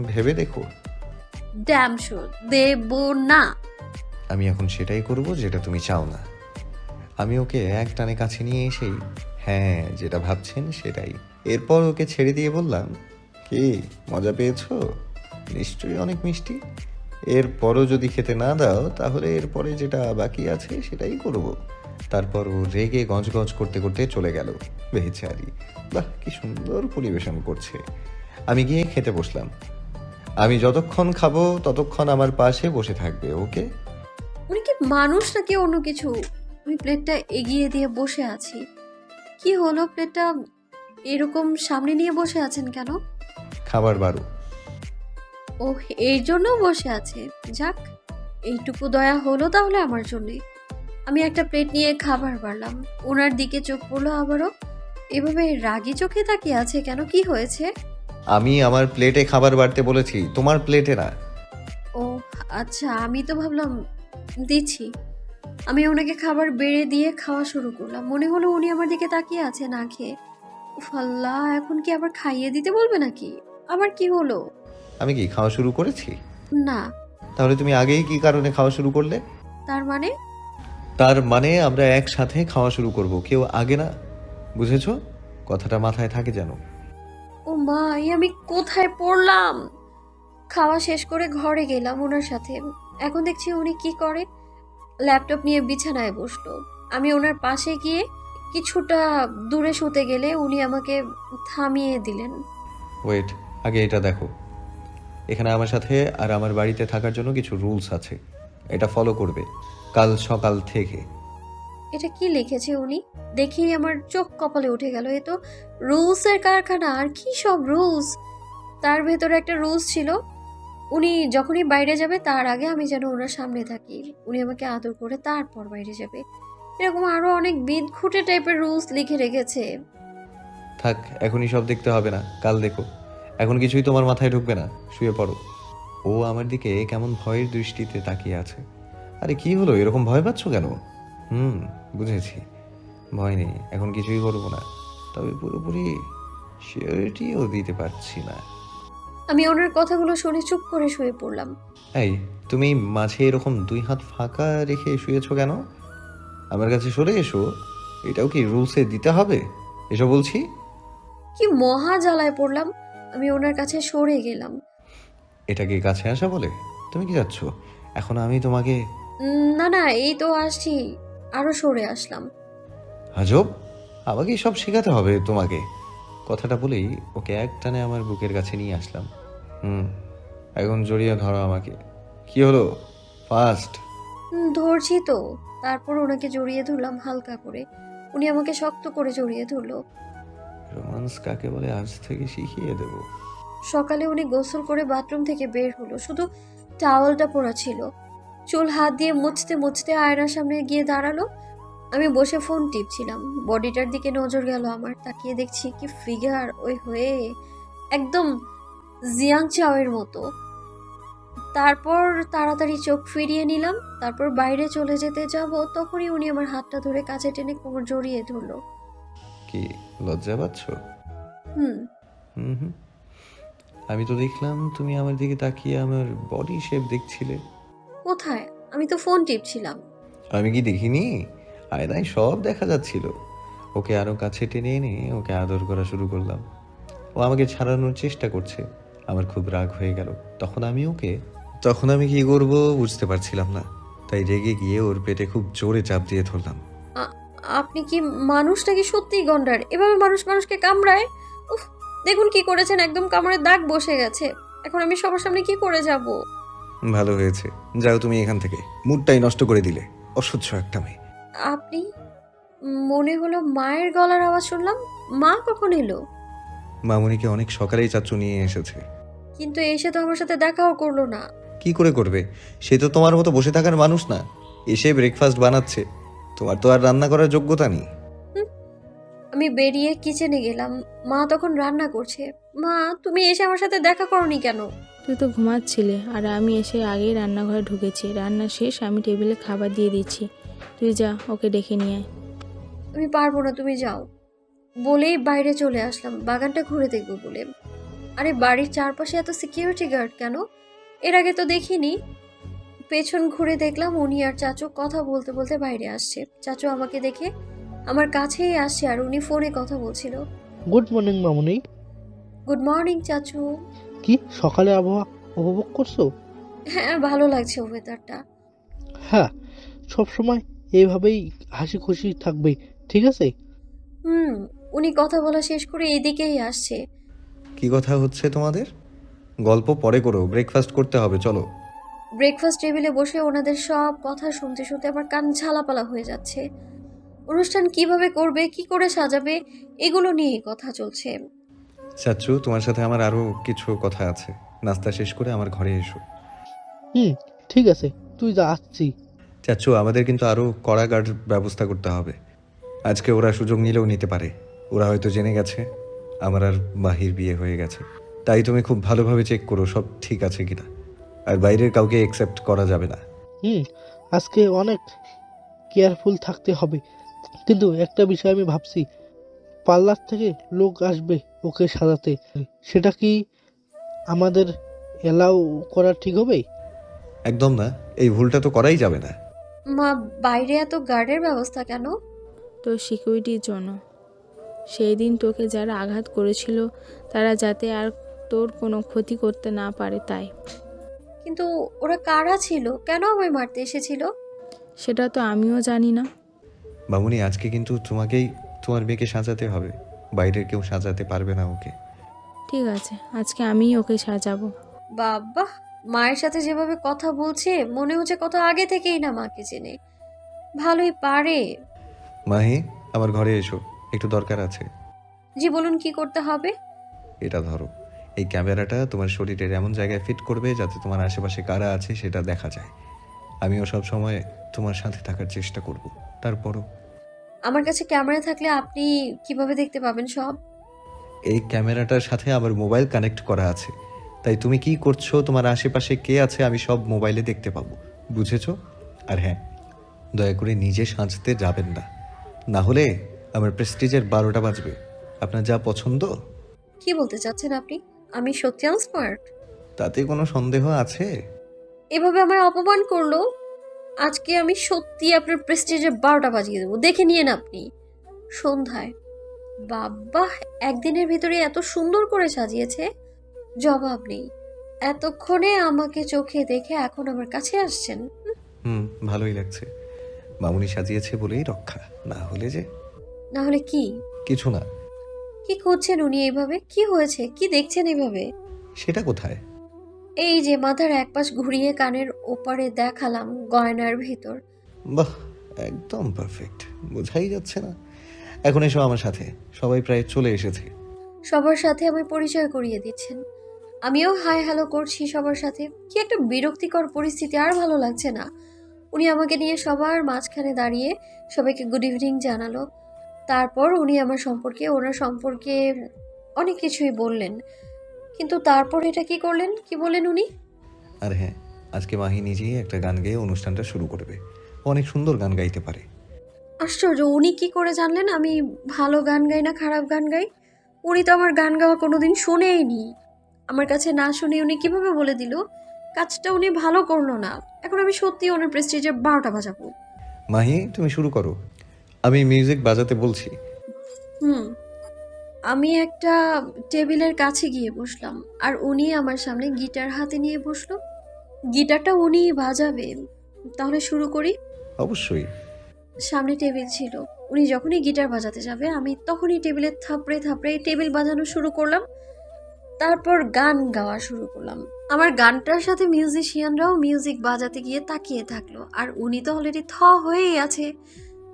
ভেবে দেখো। ড্যাম শিওর দেব না। আমি এখন সেটাই করব যেটা তুমি চাও না। আমি ওকে এক টানে কাছে নিয়ে এসেই, হ্যাঁ যেটা ভাবছেন সেটাই। এরপর ওকে ছেড়ে দিয়ে বললাম, কি মজা পেয়েছো? নিশ্চয়ই অনেক মিষ্টি। এরপরও যদি খেতে না দাও তাহলে এরপরে যেটা বাকি আছে সেটাই করব। তারপর ও রেগে গজগজ করতে করতে চলে গেল। বেচারি, বাহ কি সুন্দর পরিবেশন করছে। আমি গিয়ে খেতে বসলাম। আমি যতক্ষণ খাবো ততক্ষণ আমার পাশে বসে থাকবে, ওকে? উনি কি মানুষ নাকি অন্য কিছু? আমি প্লেটটা এগিয়ে দিয়ে বসে আছি। কি হলো, প্লেটটা এরকম সামনে নিয়ে বসে আছেন কেন? খাবার বারো। ও এই জন্য বসে আছে। যাক, এইটুকু দয়া হলো তাহলে আমার জন্যে। আমি একটা প্লেট নিয়ে খাবার বাড়লাম। ওনার দিকে চোখ পড়লো আবারও। এভাবে রাগী চোখে তাকিয়ে আছে কেন? কি হয়েছে? আমি আমার প্লেটে খাবার বাড়তে বলেছি, তোমার প্লেটে না। ও আচ্ছা, আমি তো ভাবলাম দিচ্ছি। আমি ওনাকে খাবার বেড়ে দিয়ে খাওয়া শুরু করলাম। মনে হলো উনি আমার দিকে তাকিয়ে আছে না খেয়ে। উফ আল্লাহ, এখন কি আবার খাইয়ে দিতে বলবে নাকি? আবার কি হলো? আমি কি খাওয়া শুরু করেছি? না। তাহলে তুমি আগেই কি কারণে খাওয়া শুরু করলে? তার মানে? তার মানে আমরা একসাথে খাওয়া শুরু করব, কেউ আগে না। বুঝেছো? কথাটা মাথায় থাকে যেন। ও মা, আমি কোথায় পড়লাম? খাওয়া শেষ করে ঘরে গেলাম ওনার সাথে। এখন দেখছি উনি কি করে, ল্যাপটপ নিয়ে বিছানায় বসলো। আমি ওনার পাশে গিয়ে কিছুটা দূরে শুতে গেলে উনি আমাকে থামিয়ে দিলেন। ওয়েট, আগে এটা দেখো। এখানে আমার সাথে আর আমার বাড়িতে থাকার জন্য কিছু রুলস আছে, এটা ফলো করবে কাল সকাল থেকে। এটা কি লিখেছে উনি? দেখেই আমার চোখ কপালে উঠে গেল। এ তো রুলসের কারখানা। আর কি সব রুলস! তার ভেতরে একটা রুলস ছিল, উনি যখনই বাইরে যাবে তার আগে আমি যেন ওনার সামনে থাকি, উনি আমাকে আদর করে তারপর বাইরে যাবে। এরকম আরো অনেক বিদঘুটে টাইপের রুলস লিখে রেখেছে। থাক, এখনই সব দেখতে হবে না, কাল দেখো। এখন কিছুই তোমার মাথায় ঢুকবে না, শুয়ে পড়ো। ও আমার দিকে কেমন ভয়ের দৃষ্টিতে তাকিয়ে আছে। আরে কি হলো, এরকম ভয় পাচ্ছ কেন? বুঝেছি, ভয় নেই, এখন কিছুই করবো না। তবে পুরোপুরি সিওরিটিও দিতে পারছি না। আমি ওনার কথাগুলো শুনে চুপ করে শুয়ে পড়লাম। এই, তুমি মাঝে এরকম দুই হাত ফাঁকা রেখে শুয়েছো কেন? আমার কাছে সরে এসো। এটাও কি রুলসে দিতে হবে? এসো বলছি। কি মহা জ্বালায় পড়লাম। আমি ওনার কাছে সরে গেলাম। এটা কি কাছে আসা বলে? তুমি কি যাচ্ছ? এখন আমি তোমাকে... না না, এই তো আসছি। আরো সরে আসলাম। আজব, আমাকেই সব শেখাতে হবে তোমাকে। কথাটা বলেই ওকে একটানে আমার বুকের কাছে নিয়ে আসলাম। এখন জড়িয়ে ধরো আমাকে। কি হলো, ফাস্ট? ধরছি তো। তারপর ওনাকে জড়িয়ে ধরলাম হালকা করে। উনি আমাকে শক্ত করে জড়িয়ে ধরলো। রোমান্স কাকে বলে আজ থেকে শিখিয়ে দেব। সকালে উনি গোসল করে বাথরুম থেকে বের হলো, শুধু টাওয়ালটা পরা ছিল। চুল হাত দিয়ে মুছতে মুছতে আয়নার সামনে গিয়ে দাঁড়ালো। আমি বসে ফোন টিপছিলাম। বডিটার দিকে নজর গেল আমার। তাকিয়ে দেখছি কি ফিগার! ওই হয়ে একদম জিয়াং চাওয়ের মতো। তারপর তাড়াতাড়ি চোখ ফিরিয়ে নিলাম। তারপর বাইরে চলে যেতে যাব, তখনই উনি আমার হাতটা ধরে কাছে টেনে কোমর জড়িয়ে ধরলো। কি লজ্জা পাচ্ছ? হুম। হুম, আমি তো দেখলাম তুমি আমার দিকে তাকিয়ে আমার বডি শেপ দেখছিলে। কোথায়? আমি তো ফোন টিপছিলাম। আমি কি দেখিনি? আয়নায় সব দেখা যাচ্ছিল। ওকে আরো কাছে টেনে এনে ওকে আদর করা শুরু করলাম। ও আমাকে ছাড়ানোর চেষ্টা করছে। আমার খুব রাগ হয়ে গেল। তখন আমি কি করব বুঝতে পারছিলাম না, তাই রেগে গিয়ে ওর পেটে খুব জোরে চাপ দিয়ে ধরলাম। আপনি কি মানুষ নাকি সত্যিই গন্ডার? এভাবে মানুষ মানুষকে কামড়ায়? উফ, দেখুন কি করেছেন, একদম কামড়ের দাগ বসে গেছে। এখন আমি সবার সামনে কি করে যাব? ভালো হয়েছে, যাও তুমি এখান থেকে। মুডটাই নষ্ট করে দিলে, অসহ্য একটা মেয়ে। আপনি? মনে হলো মায়ের গলার আওয়াজ শুনলাম। মা কখন এলো? মামুনিকে অনেক সকালেই চাচু নিয়ে এসেছে। কিন্তু এসে তো আমার সাথে দেখাও করলো না। কি করে করবে? সে তো তোমার মতো বসে থাকার মানুষ না। এসে ব্রেকফাস্ট বানাচ্ছে। তোমার তো আর রান্না করার যোগ্যতা নেই। আমি বেরিয়ে কিচেনে গেলাম। মা তখন রান্না করছে। মা, তুমি এসে আমার সাথে দেখা করনি কেন? তুই তো ঘুমাচ্ছিলে আর আমি এসে আগেই রান্নাঘরে ঢুকেছি। রান্না শেষ, আমি টেবিলে খাবার দিয়ে দিচ্ছি। তুই যা, ওকে ডেকে নিয়ে আয়। আমি পারবো না, তুমি যাও বলেই বাইরে চলে আসলাম বাগানটা ঘুরে দেখবো বলে। আরে বাড়ির চারপাশে এত সিকিউরিটি গার্ড কেন? এর আগে তো দেখিনি। পেছন ঘুরে দেখলাম উনি আর চাচু কথা বলতে বলতে বাইরে আসছে। চাচু আমাকে দেখে আমার কাছেই আসছে আর উনি ফোনে কথা বলছিল। গুড মর্নিং মামুনি। গুড মর্নিং চাচু। কি সকালে আবহাওয়া উপভোগ করছো? হ্যাঁ, ভালো লাগছে ওয়েদারটা। হ্যাঁ, সবসময় এইভাবেই হাসি খুশি থাকবে, ঠিক আছে? উনি কথা বলা শেষ করে এদিকেই আসছে। কি কথা হচ্ছে তোমাদের? গল্প পরে করো, ব্রেকফাস্ট করতে হবে, চলো। ব্রেকফাস্ট টেবিলে বসে ওনাদের সব কথা শুনতে শুনতে আমার কান ঝালাপালা হয়ে যাচ্ছে। অনুষ্ঠান কিভাবে করবে, কি করে সাজাবে, এগুলো নিয়েই কথা চলছে। চাচু, তোমার সাথে আমার আরো কিছু কথা আছে। নাস্তা শেষ করে আমার ঘরে এসো। ঠিক আছে, তুই যা, আসছি। চাচু, আমাদের কিন্তু আরো কড়া গার্ড ব্যবস্থা করতে হবে। আজকে ওরা সুযোগ নিলেও নিতে পারে। ওরা হয়তো জেনে গেছে আমার আর মাহির বিয়ে হয়ে গেছে। তাই তুমি খুব ভালোভাবে চেক করো সব ঠিক আছে কিনা। আর বাইরের কাউকে অ্যাকসেপ্ট করা যাবে না। আজকে অনেক কেয়ারফুল থাকতে হবে। কিন্তু একটা বিষয় আমি ভাবছি, পার্লার থেকে লোক আসবে ওকে সাজাতে, সেটা কি আমাদের এলাও করা ঠিক হবে? একদম না, এই ভুলটা তো করাই যাবে না। মা, বাইরে এত গার্ডের ব্যবস্থা কেন? তোর সিকিউরিটির জন্য। সেই দিন তোকে যারা আঘাত করেছিল তারা যাতে আর তোর কোনো ক্ষতি করতে না পারে তাই। কিন্তু ওরা কারা ছিল, কেন আমায় মারতে এসেছিল? সেটা তো আমিও জানি না। মামুনি, আজকে কিন্তু তোমাকেই তোমার মেয়েকে সাজাতে হবে, বাইরের কেউ সাজাতে পারবে না ওকে। ঠিক আছে, আজকে আমিই ওকে সাজাবো। বাবা, মায়ের সাথে যেভাবে কথা বলছে মনে হচ্ছে কত আগে থেকেই না মাকে চেনে। ভালোই পারে। মাহি, আমার ঘরে এসো, একটু দরকার আছে। জি বলুন, কি করতে হবে? এটা ধরো, এই ক্যামেরাটা তোমার শরীরের এমন জায়গায় ফিট করবে যাতে তোমার আশেপাশে কারা আছে সেটা দেখা যায়। আমিও সব সময় তোমার সাথে থাকার চেষ্টা করব। তারপরও আমার কাছে ক্যামেরা থাকলে আপনি কিভাবে দেখতে পাবেন সব? এই ক্যামেরাটার সাথে আমার মোবাইল কানেক্ট করা আছে, তাই তুমি কি করছো, তোমার আশেপাশে কে আছে, আমি সব মোবাইলে দেখতে পাবো। বুঝেছো? আর হ্যাঁ, দয়া করে নিজে সাজতে যাবেন না, না হলে আমার প্রেস্টিজের 12টা বাজবে। আপনার যা পছন্দ। কি বলতে চাচ্ছেন আপনি? আমি সত্যি আনস্মার্ট? তাতে কোনো সন্দেহ আছে? এভাবে আমায় অপমান করলো। আজকে আমি সত্যি আপনার প্রেস্টিজের 12টা বাজিয়ে দেবো, দেখে নিয়েন আপনি সন্ধ্যায়। বাবা, একদিনের ভিতরে এত সুন্দর করে সাজিয়েছে, জবাব নেই। এতক্ষণে আমাকে চোখে দেখে এখন আমার কাছে আসছেন? ভালোই লাগছে। মামুনি সাজিয়েছে বলেই রক্ষা, না হলে যে। না হলে কি? কিছু না। কি করছেন উনি এইভাবে? কি হয়েছে? কি দেখছেন এইভাবে? সেটা কোথায়? এই যে মাথার এক পাশ ঘুরিয়ে কানের ওপারে দেখালাম গয়নার ভিতর। বাহ, একদম পারফেক্ট, বোঝাই যাচ্ছে না। এখন এসো আমার সাথে, সবাই প্রায় চলে এসেছে। সবার সাথে আমায় পরিচয় করিয়ে দিচ্ছেন। আমিও হাই হ্যালো করছি সবার সাথে। কি একটা বিরক্তিকর পরিস্থিতি, আর ভালো লাগছে না। উনি আমাকে নিয়ে সবার মাঝখানে দাঁড়িয়ে সবাইকে গুড ইভিনিং জানালো। তারপর উনি আমার সম্পর্কে, ওনার সম্পর্কে অনেক কিছুই বললেন। কিন্তু তারপর এটা কি করলেন? কি বললেন উনি? আর হ্যাঁ, আজকে মাহি নিজেই একটা গান গেয়ে অনুষ্ঠানটা শুরু করবে। ও অনেক সুন্দর গান গাইতে পারে। আশ্চর্য, উনি কি করে জানলেন আমি ভালো গান গাই না খারাপ গান গাই? উনি তো আমার গান গাওয়া কোনোদিন শুনেইনি। আমার কাছে না শুনে উনি কিভাবে বলে দিল? কাজটা উনি ভালো করলো না। এখন আমি সত্যি ওনার প্রেস্টিজের 12টা বাজাবো। মাহি, তুমি শুরু করো, আমি মিউজিক বাজাতে বলছি। হুম। আমি একটা টেবিলের কাছে গিয়ে বসলাম, আর উনি আমার সামনে গিটার হাতে নিয়ে বসলো। গিটারটা উনিই বাজাবে। তাহলে শুরু করি। অবশ্যই। সামনে টেবিল ছিল। উনি যখনই গিটার বাজাতে যাবে আমি তখনই টেবিলে থাপড়ে থাপড়ে টেবিল বাজানো শুরু করলাম। তারপর গান গাওয়া শুরু করলাম। আমার গানটার সাথে মিউজিশিয়ানরাও মিউজিক বাজাতে গিয়ে তাকিয়ে থাকলো, আর উনি তো অলরেডি হয়েই আছে।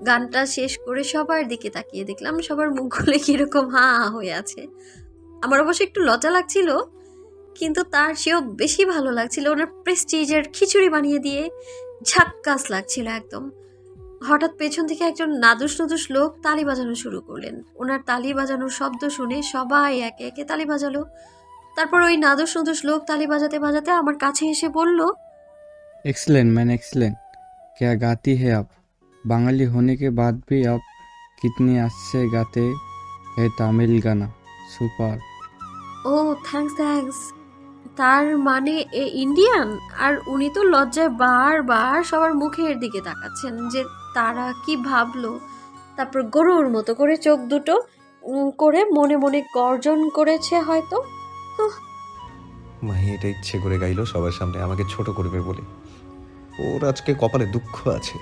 গানটা শেষ করে সবার দিকে তাকিয়ে দেখলাম সবার মুখগুলো কিরকম হা হয়ে আছে। আমার অবশ্য একটু লজ্জা লাগছিল, কিন্তু তার চেয়েও বেশি ভালো লাগছিল ওনার প্রেস্টিজের খিচুড়ি বানিয়ে দিয়ে ঝাক্কাস লাগছিল একদম। হঠাৎ পেছন থেকে একজন নাদুস নুদুস লোক তালি বাজানো শুরু করলেন। ওনার তালি বাজানোর শব্দ শুনে সবাই একে একে তালি বাজালো। তারপর ওই নাদুস নুদুস লোক তালি বাজাতে বাজাতে আমার কাছে এসে বলল, एक्सीलेंट मैन एक्सीलेंट, क्या गाती है आप? बंगाली होने के बाद भी आप कितनी अच्छे गाते हैं तमिल गाना, सुपर। ও থ্যাঙ্কস। তার মানে এ ইন্ডিয়ান? আর উনি তো লজ্জায় বারবার সবার মুখের দিকে তাকাচ্ছেন যে তারা কি ভাবলো। তারপর গরুর মতো করে চোখ দুটো করে মনে মনে গর্জন করেছে হয়তো। হুঁ, মাহি এটা ইচ্ছে করে গাইলো সবার সামনে আমাকে ছোট করবে বলে। ওর আজকে কপালে দুঃখ আছে।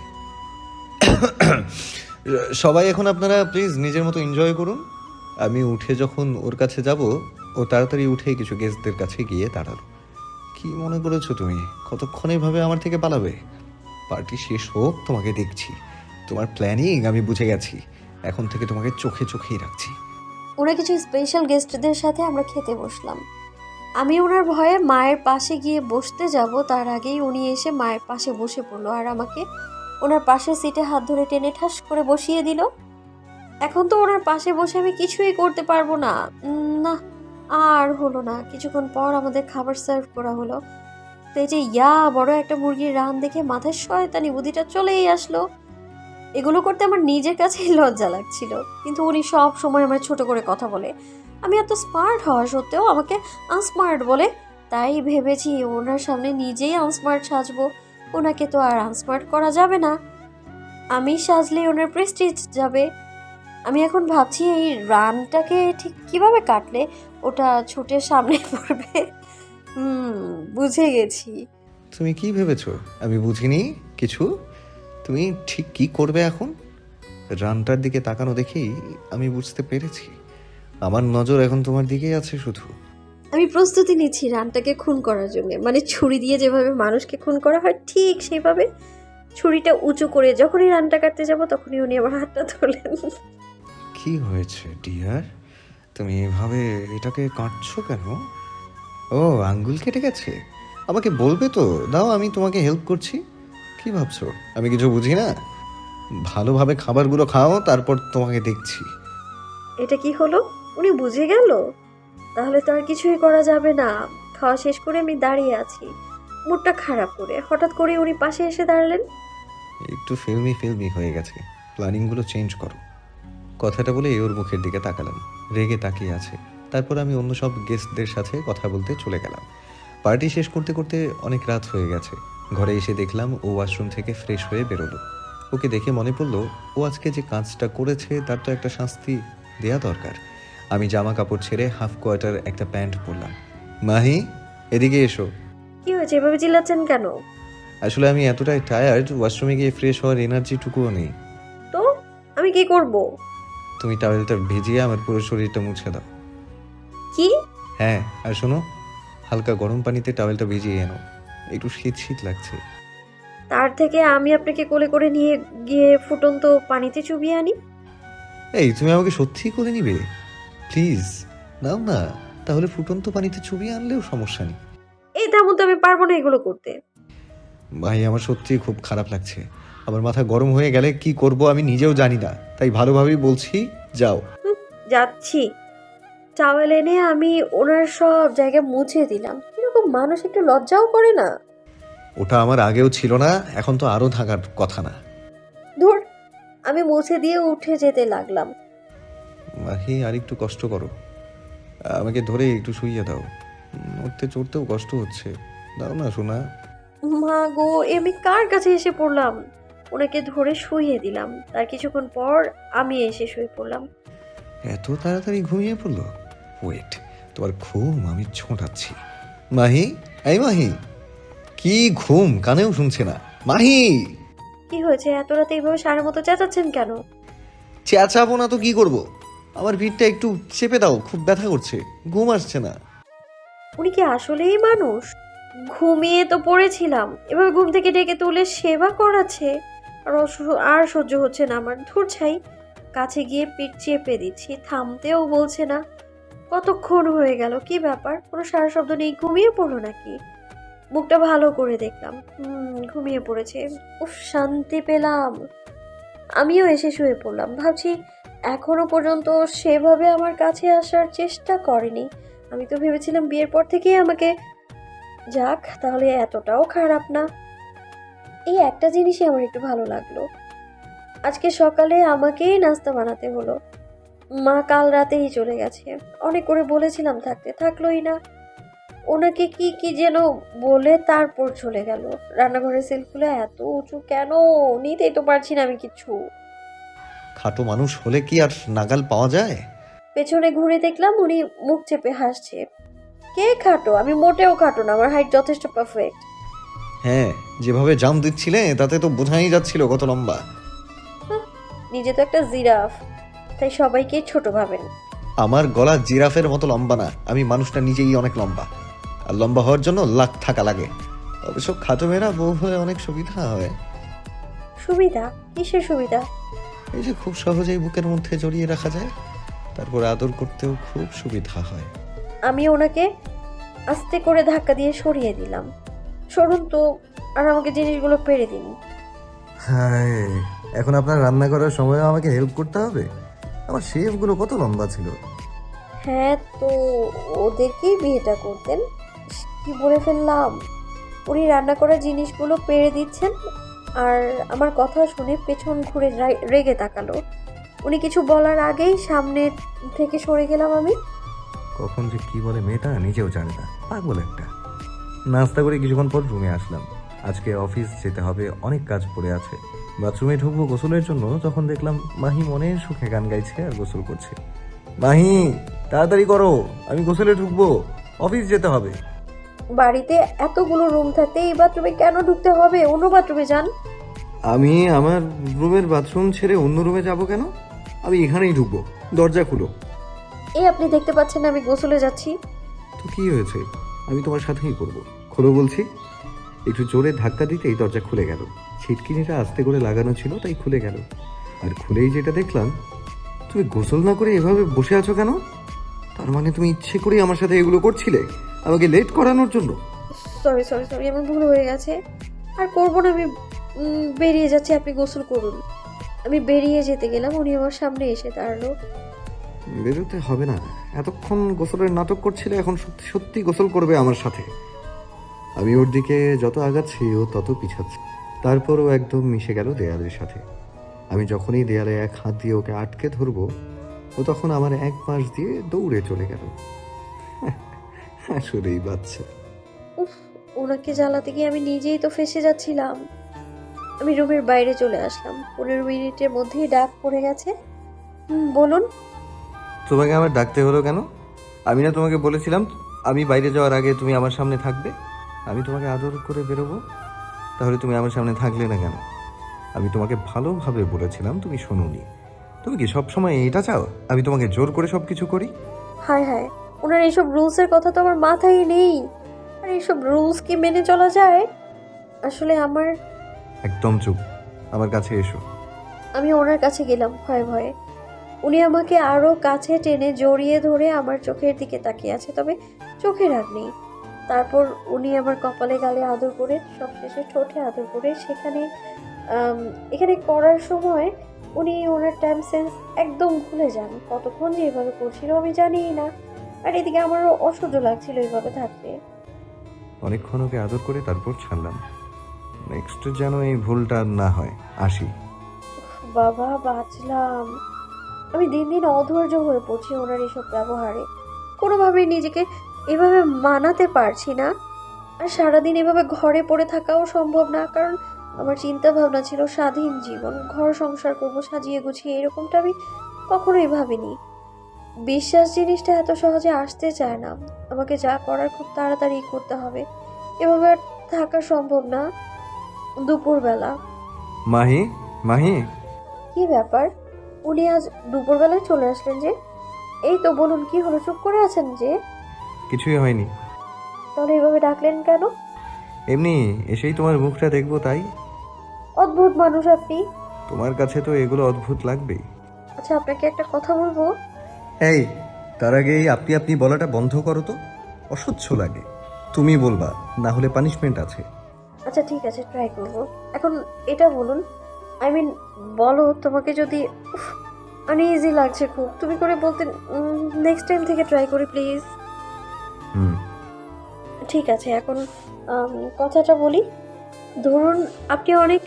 সবাই এখন আপনারা প্লিজ নিজের মতো এনজয় করুন। আমি উঠে যখন ওর কাছে যাব, ও তাড়াতাড়ি উঠে কিছু গেস্টদের কাছে গিয়ে দাঁড়ালো। কি মনে করেছো তুমি কতক্ষণ এভাবে আমার থেকে পালাবে? পার্টি শেষ হোক, তোমাকে দেখছি। তোমার প্ল্যানিং আমি বুঝে গেছি। এখন থেকে তোমাকে চোখে চোখেই রাখছি। ওরা কিছু স্পেশাল গেস্টদের সাথে আমরা খেতে বসলাম। আমি ওনার ভয়ে মায়ের পাশে গিয়ে বসতে যাব তার আগেই উনি এসে মায়ের পাশে বসে পড়লো, আর আমাকে ওনার পাশের সিটে হাত ধরে টেনে ঠাস করে বসিয়ে দিল। এখন তো ওনার পাশে বসে আমি কিছুই করতে পারবো না। না, আর হলো না। কিছুক্ষণ পর আমাদের খাবার সার্ভ করা হলো। তো এই যে বড় একটা মুরগির রান দেখে মাথায় শয়তানি বুদ্ধিটা চলেই আসলো। এগুলো করতে আমার নিজের কাছেই লজ্জা লাগছিল, কিন্তু উনি সব সময় আমার ছোট করে কথা বলে। আমি এত স্মার্ট হওয়া সত্ত্বেও আমাকে আনস্মার্ট বলে। তাই ভেবেছি ওনার সামনে নিজেই আনস্মার্ট সাজবো। ওনাকে তো আর আনস্মার্ট করা যাবে না, আমি সাজলে ওনার প্রেস্টিজ যাবে। আমি এখন ভাবছি এই রানটাকে ঠিক কিভাবে কাটলে ওটা ছুটে সামনে পড়বে। বুঝে গেছি। তুমি কি ভেবেছো আমি বুঝিনি কিছু? তুমি ঠিক কি করবে এখন? রানটার দিকে তাকানো দেখেই আমি বুঝতে পেরেছি আমার নজর এখন তোমার দিকেই আছে শুধু। আমি প্রস্তুতি নিচ্ছি রানটাকে খুন করার জন্য, মানে ছুরি দিয়ে যেভাবে মানুষকে খুন করা হয় ঠিক সেইভাবে ছুরিটা উঁচু করে যখনই রানটা কাটতে যাব তখনই উনি আমার হাতটা ধরলেন। কি হয়েছে ডিয়ার, তুমি এভাবে এটাকে কাটছো কেন? ও, আঙ্গুল কেটে গেছে? আমাকে বলবে তো, দাও আমি তোমাকে হেল্প করছি। কি ভাবছো আমি কিছু বুঝি না? ভালোভাবে খাবারগুলো খাও, তারপর তোমাকে দেখছি। এটা কি হলো? উনি বুঝে গেল? তাহলে তো আর কিছুই করা যাবে না। খাওয়া শেষ করে আমি দাঁড়িয়ে আছি মুডটা খারাপ করে, হঠাৎ করে উনি পাশে এসে দাঁড়ালেন। একটু ফিল্মি ফিল্মি হয়ে গেছে, প্ল্যানিংগুলো চেঞ্জ করো। কথাটা বলে ওর মুখের দিকে তাকালাম, রেগে তাকিয়ে আছে। তারপর আমি অন্য সব গেস্টদের সাথে কথা বলতে চলে গেলাম। পার্টি শেষ করতে করতে অনেক রাত হয়ে গেছে। ঘরে এসে দেখলাম ও ওয়াশরুম থেকে ফ্রেশ হয়ে বেরোলো। ওকে দেখে মনে পড়লো ও আজকে যে কাজটা করেছে তার তো একটা শাস্তি দেয়া দরকার। আমি জামা কাপড় ছেড়ে হাফ কোয়ার্টার একটা প্যান্ট পরলাম। মাহি, এদিকে এসো। কি হয়েছে, এভাবে চিল্লাচ্ছেন কেন? আসলে আমি এতটাই টায়ার্ড, ওয়াশরুমে গিয়ে ফ্রেশ হওয়ার এনার্জিটুকুও নেই। তো আমি কি করব? তুমি টাওয়েলটা ভিজিয়ে আমার পুরো শরীরটা মুছে দাও। কি? হ্যাঁ, আর শোনো, হালকা গরম পানিতে টাওয়েলটা ভিজিয়ে এনো, একটু শীত শীত লাগছে। তার থেকে আমি আপনাকে কোলে করে নিয়ে গিয়ে ফুটন্ত পানিতে চুবিয়ে আনি। এই, তুমি আমাকে সত্যিই করে নিবে? প্লিজ নাও না, তাহলে ফুটন্ত পানিতে চুবিয়ে আনলেও সমস্যা নেই। এই থামুন তো, আমি পারবো না এগুলো করতে। ভাই, আমার সত্যিই খুব খারাপ লাগছে। আমার মাথা গরম হয়ে গেলে কি করব আমি নিজেও জানি না, তাই ভালোভাবেই বলছি, যাও। যাচ্ছি। টাওয়েল এনে আমি ওনার সব জায়গায় মুছে দিলাম। এরকম মানুষ একটু লজ্জাও করে না? ওটা আমার আগেও ছিল না, এখন তো আরও থাকার কথা না। ধুর, আমি মুছে দিয়ে উঠে যেতে লাগলাম। মাহি, আর একটু কষ্ট করো, আমাকে ধরে একটু শুইয়ে দাও। উঠতে চড়তেও কষ্ট হচ্ছে, দাও না শোনা। মা গো, আমি কার কাছে এসে পড়লাম? ওনাকে ধরে শুইয়ে দিলাম। তার কিছুক্ষণ পর আমি এসে শুয়ে পড়লাম। এত তাড়াতাড়ি ঘুমিয়ে পড়লো? ওয়েট, তোমার ঘুম আমি ছোটাচ্ছি। মাহি, এই মাহি, কি ঘুম কানেও শুনছে না? মাহি! কি হয়েছে, এত রাতে এইভাবে সারের মতো চেঁচাচ্ছেন কেন? চেঁচাবো না তো কি করব? আমার পিঠটা একটু চেপে দাও, খুব ব্যথা করছে, ঘুম আসছে না। উনি কি আসলেই মানুষ? ঘুমিয়ে তো পড়েছিলাম, এবার ঘুম থেকে ডেকে তুলে সেবা করাচ্ছে। আর সহ্য হচ্ছে না আমার। ধুর ছাই। কাছে গিয়ে পিঠ চেপে দিচ্ছি, থামতেও বলছে না। কতক্ষণ হয়ে গেল, কি ব্যাপার? কোনো সারা শব্দ নেই, ঘুমিয়ে পড়লো নাকি? মুখটা ভালো করে দেখলাম, ঘুমিয়ে পড়েছে। উফ, শান্তি পেলাম। আমিও এসে শুয়ে পড়লাম। ভাবছি এখনো পর্যন্ত সেভাবে আমার কাছে আসার চেষ্টা করেনি। আমি তো ভেবেছিলাম বিয়ের পর থেকেই আমাকে। যাক, তাহলে এতটাও খারাপ না। এই একটা জিনিসই আমার একটু ভালো লাগলো, আজকে সকালে আমাকেই নাস্তা বানাতে হলো। মা কাল রাতেই চলে গেছে। অনেক করে বলেছিলাম থাকতে, থাকলোই না। ওনাকে কি কি যেন বলে তারপর চলে গেল। রান্নাঘরের সেলফগুলো এত উঁচু কেন? নিতেই তো পারছি না আমি কিছু। খাটো মানুষ হলে কি আর নাগাল পাওয়া যায়? পেছনে ঘুরে দেখলাম উনি মুখ চেপে হাসছে। কে খাটো? আমি মোটেও খাটো না, আমার হাইট যথেষ্ট পারফেক্ট। হ্যাঁ, যেভাবে জাম দিচ্ছিলে তাতে তো বোঝাই যাচ্ছিল কত লম্বা। নিজে তো একটা জিরাফ, তাই সবাইকে ছোট ভাবেন। আমার গলা জিরাফের মতো লম্বা না, আমি মানুষটা নিজেই অনেক লম্বা, আর লম্বা হওয়ার জন্য লাখ টাকা লাগে। অবশ্য খাটো মেয়েরা বউ হলে অনেক সুবিধা হয়। সুবিধা? কিসের সুবিধা? এই যে খুব সহজেই বুকের মধ্যে জড়িয়ে রাখা যায়, তারপর আদর করতেও খুব সুবিধা হয়। আমি ওনাকে আস্তে করে ধাক্কা দিয়ে সরিয়ে দিলাম। সরুন তো, আর আমাকে জিনিসগুলো পেরে দিন। হ্যাঁ, এখন আপনার রান্না করার সময় আমাকে হেল্প করতে হবে? আমার শেফগুলো কত লম্বা ছিল। হ্যাঁ, তো ওদেরকেই বিয়েটা করতেন। কি বলে ফেললাম? উনি রান্না করা জিনিসগুলো পেড়ে দিচ্ছেন আর আমার কথা শুনে পেছন ঘুরে রেগে তাকালো। উনি কিছু বলার আগেই সামনে থেকে সরে গেলাম আমি। কখন যে কি বলে মেয়েটা নিজেও জানে না, পাগল একটা। নাস্তা করে কিছুক্ষণ পর রুমে আসলাম। আজকে অফিস যেতে হবে, অনেক কাজ পড়ে আছে। বাথরুমে ঢুকবো গোসলের জন্য, তখন দেখলাম মাহি মনের সুখে গান গাইছে আর গোসল করছে। মাহি, তাড়াতাড়ি করো, আমি গোসলে ঢুকবো, অফিস যেতে হবে। বাড়িতে এতগুলো রুম থাকতে এই বাথরুমে কেন ঢুকতে হবে? অন্য বাথরুমে যান। আমি আমার রুমের বাথরুম ছেড়ে অন্য রুমে যাব কেন? আমি এখানেই ঢুকবো, দরজা খুলো। এই আপনি দেখতে পাচ্ছেন না আমি গোসলে যাচ্ছি। তো কি হয়েছে, আমি তোমার সাথেই করবো, খোলো বলছি। একটু জোরে ধাক্কা দিতেই দরজা খুলে গেল। ছিটকিনিটা আস্তে করে লাগানো ছিল, তাই খুলে গেল। আর খুলেই যেটা দেখলাম, তুমি গোসল না করে এভাবে বসে আছো কেন? তার মানে তুমি ইচ্ছে করেই আমার সাথে এগুলো করছিলে, আমাকে লেট করানোর জন্য? সরি সরি সরি, আমার ভুল হয়ে গেছে। আর করবো না আমি। বেরিয়ে যাচ্ছি, আপনি গোসল করুন। আমি বেরিয়ে যেতে গেলাম, উনি আমার সামনে এসে দাঁড়ালো। বেরোতে হবে না, এতক্ষণ গোসলের নাটক করছিলে, এখন সত্যি সত্যি গোসল করবে আমার সাথে। আমি ওর দিকে যত আগাচ্ছি ও তত পিছাচ্ছে। তারপর ও একদম মিশে গেল দেয়ালের সাথে। আমি যখনই দেয়ালে এক হাত দিয়ে ওকে আটকে ধরবো, ও তখন আমার এক পাশ দিয়ে দৌড়ে চলে গেল। আসলেই বাচ্চা। উফ, ওনাকে জ্বালাতে গিয়ে আমি নিজেই তো ফেঁসে যাচ্ছিলাম। আমি রুমের বাইরে চলে আসলাম। 15 মিনিটের মধ্যেই ডাক পড়ে গেছে। বলুন। তোমাকে আমার ডাকতে হলো কেন? আমি না তোমাকে বলেছিলাম আমি বাইরে যাওয়ার আগে তুমি আমার সামনে থাকবে? আমি তোমাকে আদর করে বেরোবো, তাহলে তুমি আমার সামনে থাকলে না কেন? আমি তোমাকে ভালোভাবে বলেছিলাম, তুমি শোনোনি। তুমি কি সবসময় এটা চাও আমি তোমাকে জোর করে সব কিছু করি? হায় হায়, ওনার এইসব রুলসের কথা তো আমার মাথায় নেই। আর এইসব রুলস কি মেনে চলা যায়? আসলে আমার একদম চুপ, আমার কাছে এসো। আমি ওনার কাছে গেলাম ভয়ে ভয়ে। উনি আমাকে আরো কাছে টেনে জড়িয়ে ধরে আমার চোখের দিকে তাকিয়ে আছে, তবে চোখে রাগ নেই। তারপর উনি আমার কপালে গালে আদর করে, সবশেষে ঠোঁটে আদর করে, এখানে করার সময় উনি ওনার টাইম সেন্স একদম ভুলে যান। কতক্ষণ যে এভাবে করছিল আমি জানিই না। আর এদিকে আমারও অসহ্য লাগছিল এভাবে থাকতে। অনেকক্ষণ ওকে আদর করে তারপর ছাড়লাম। নেক্সট যেন এই ভুলটা আর না হয়। আসি। বাবা বাঁচলাম। আমি দিন দিন অধৈর্য হয়ে পড়ছি ওনার এসব ব্যবহারে। কোনোভাবেই নিজেকে এভাবে মানাতে পারছি না। আর সারাদিন এভাবে ঘরে পড়ে থাকাও সম্ভব না, কারণ আমার চিন্তা ভাবনা ছিল স্বাধীন জীবন, ঘর সংসার করবো সাজিয়ে গুছিয়ে। এরকমটা আমি কখনোই ভাবিনি। বিশ্বাস জিনিসটা এত সহজে আসতে চায় না। আমাকে যা করার খুব তাড়াতাড়ি করতে হবে। এভাবে আর থাকা সম্ভব না। দুপুরবেলা। মাহি, মাহি। কি ব্যাপার? উনি আজ দুপুরবেলায় চলে আসলেন যে? এই তো বলুন, কি হলো? চুপ করে আছেন যে? কিছুই হয়নি। তাহলে এভাবে ডাকলেন কেন? এমনি এসেই তোমার মুখটা দেখবো তাই। অদ্ভুত মানুষ আপনি। তোমার কাছে তো এগুলো অদ্ভুত লাগবেই। আচ্ছা, আপনাকে একটা কথা বলবো। এই, তার আগে এই আপনি আপনি বলাটা বন্ধ করো তো, অসহ্য লাগে। তুমি বলবা, না হলে পানিশমেন্ট আছে। আচ্ছা ঠিক আছে, ট্রাই করবো। এখন এটা বলুন, আই মিন বলো, তোমাকে যদি আনইজি লাগছে খুব, তুমি করে বলতে, নেক্সট টাইম থেকে ট্রাই করি প্লিজ। হুম। ঠিক আছে, এখন কথাটা বলি। ধরুন আপনি অনেক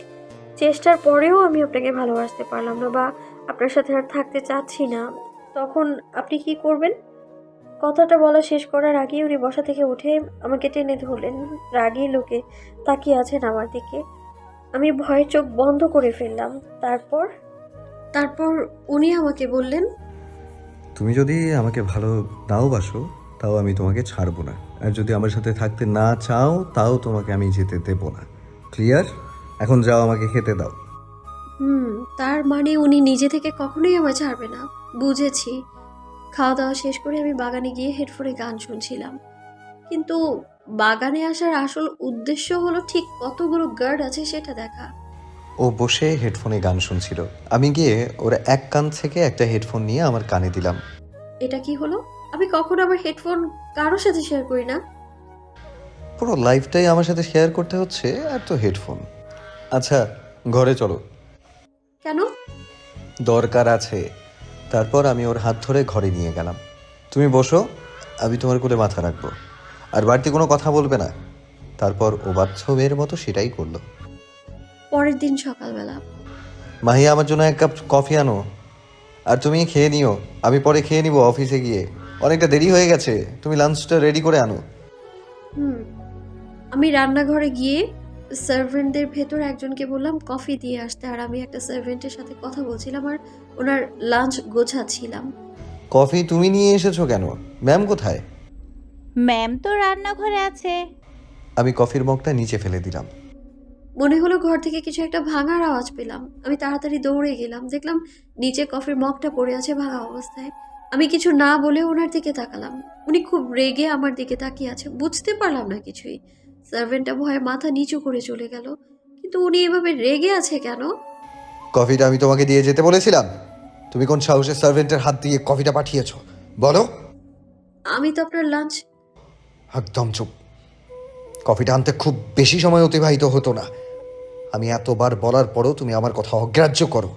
চেষ্টার পরেও আমি আপনাকে ভালোবাসতে পারলাম না, বা আপনার সাথে আর থাকতে চাচ্ছি না, তখন আপনি কি করবেন? কথাটা বলা শেষ করার আগেই উনি বসা থেকে উঠে আমাকে টেনে ধরলেন। রাগী লোকে তাকিয়ে আছেন আমার দিকে। আমি ভয়ে চোখ বন্ধ করে ফেললাম। তারপর উনি আমাকে বললেন, তুমি যদি আমাকে ভালো নাও বাসো, তাও আমি তোমাকে ছাড়বো না। আর যদি আমার সাথে থাকতে না চাও, তাও তোমাকে আমি যেতে দেবো না। ক্লিয়ার? এখন যাও, আমাকে খেতে দাও। তার মানে উনি নিজে থেকে কখনোই আমায় ছাড়বে না। বুঝেছি। খাওয়া দাওয়া শেষ করে আমি বাগানে গিয়ে হেডফোনে গান শুনছিলাম। কিন্তু বাগানে আসার আসল উদ্দেশ্য হলো ঠিক কতগুলো গার্ড আছে সেটা দেখা। ও বসে হেডফোনে গান শুনছিল। আমি গিয়ে ওর এক কান থেকে একটা হেডফোন নিয়ে আমার কানে দিলাম। এটা কি হলো? আমি কখনো আমার হেডফোন কারোর সাথে শেয়ার করি না। পুরো লাইফটাই আমার সাথে শেয়ার করতে হচ্ছে, আর তো হেডফোন। আচ্ছা, ঘরে চলো। কেন? দরকার আছে। তারপর আমি ওর হাত ধরে ঘরে নিয়ে গেলাম। তুমি বসো, আমি তোমার কোলে মাথা রাখবো। আর বাড়তি কোনো কথা বলবে না, তারপর ও বাচ্চা মতো সেটাই করলো। পরের দিন সকালবেলা মাহি, আমার জন্য এক কাপ কফি আনো, আর তুমি খেয়ে নিও, আমি পরে খেয়ে নিব অফিসে গিয়ে, অনেকটা দেরি হয়ে গেছে, তুমি লাঞ্চটা রেডি করে আনো। হুম আমি রান্নাঘরে গিয়ে সার্ভেন্টদের ভেতর একজনকে বললাম কফি দিয়ে আসতে, আর আমি একটা সার্ভেন্টের সাথে কথা বলছিলাম আর ওনার লাঞ্চ গোছাচ্ছিলাম। কফি তুমি নিয়ে এসেছো কেন? ম্যাম কোথায়? ম্যাম তো রান্নাঘরে আছে। আমি কফির মগটা নিচে ফেলে দিলাম। মনে হলো ঘর থেকে কিছু একটা ভাঙার আওয়াজ পেলাম। আমি তাড়াতাড়ি দৌড়ে গেলাম, দেখলাম নিচে কফির মগটা পড়ে আছে ভাঙা অবস্থায়। আমি কিছু না বলে ওনার দিকে তাকালাম। উনি খুব রেগে আমার দিকে তাকিয়ে আছে, বুঝতে পারলাম না কিছুই। সার্ভেন্টটা ভয়ে মাথা নিচু করে চলে গেল, কিন্তু উনি এভাবে রেগে আছে কেন? কফিটা আমি তোমাকে দিয়ে যেতে বলেছিলাম, তুমি কোন সাহসে সার্ভেন্টের হাত দিয়ে কফিটা পাঠিয়েছো বলো? আমি তো আপনার লাঞ্চ। একদম চুপ। কফিটা আনতে খুব বেশি সময় অতিবাহিত হতো না। আমি এতবার বলার পরও তুমি আমার কথা অগ্রাহ্য করো।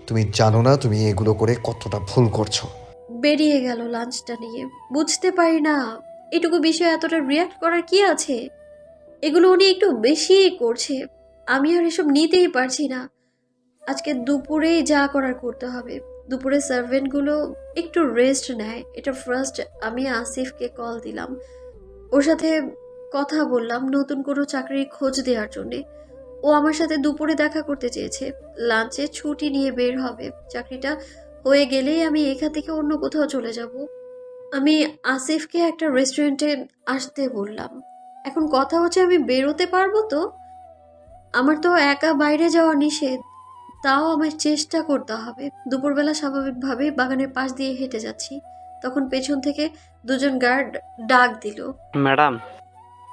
তুমি জানো না তুমি এগুলো করে কতটা ভুল করছো। বেরিয়ে গেল লাঞ্চটা নিয়ে। বুঝতে পারি না এটুকু বিষয়ে এতটা রিয়াক্ট করার কি আছে। এগুলো উনি একটু বেশি করছে, আমি আর এসব নিতেই পারছি না। আজকে দুপুরেই যা করার করতে হবে। দুপুরে সার্ভেন্টগুলো একটু রেস্ট নেয়, এটা ফার্স্ট আমি আসিফকে কল দিলাম, ওর সাথে কথা বললাম নতুন কোনো চাকরির খোঁজ দেওয়ার জন্যে। ও আমার সাথে দুপুরে দেখা করতে চেয়েছে, লাঞ্চে ছুটি নিয়ে বের হবে। চাকরিটা হয়ে গেলেই আমি এখান থেকে অন্য কোথাও চলে যাব। আমি আসিফকে একটা রেস্টুরেন্টে আসতে বললাম। এখন কথা হচ্ছে আমি বেরোতে পারবো তো? আমার তো একা বাইরে যাওয়া নিষেধ, তাও আমার চেষ্টা করতে হবে। দুপুরবেলা স্বাভাবিকভাবেই বাগানের পাশ দিয়ে হেঁটে যাচ্ছি, তখন পেছন থেকে দুজন গার্ড ডাক দিল। ম্যাডাম,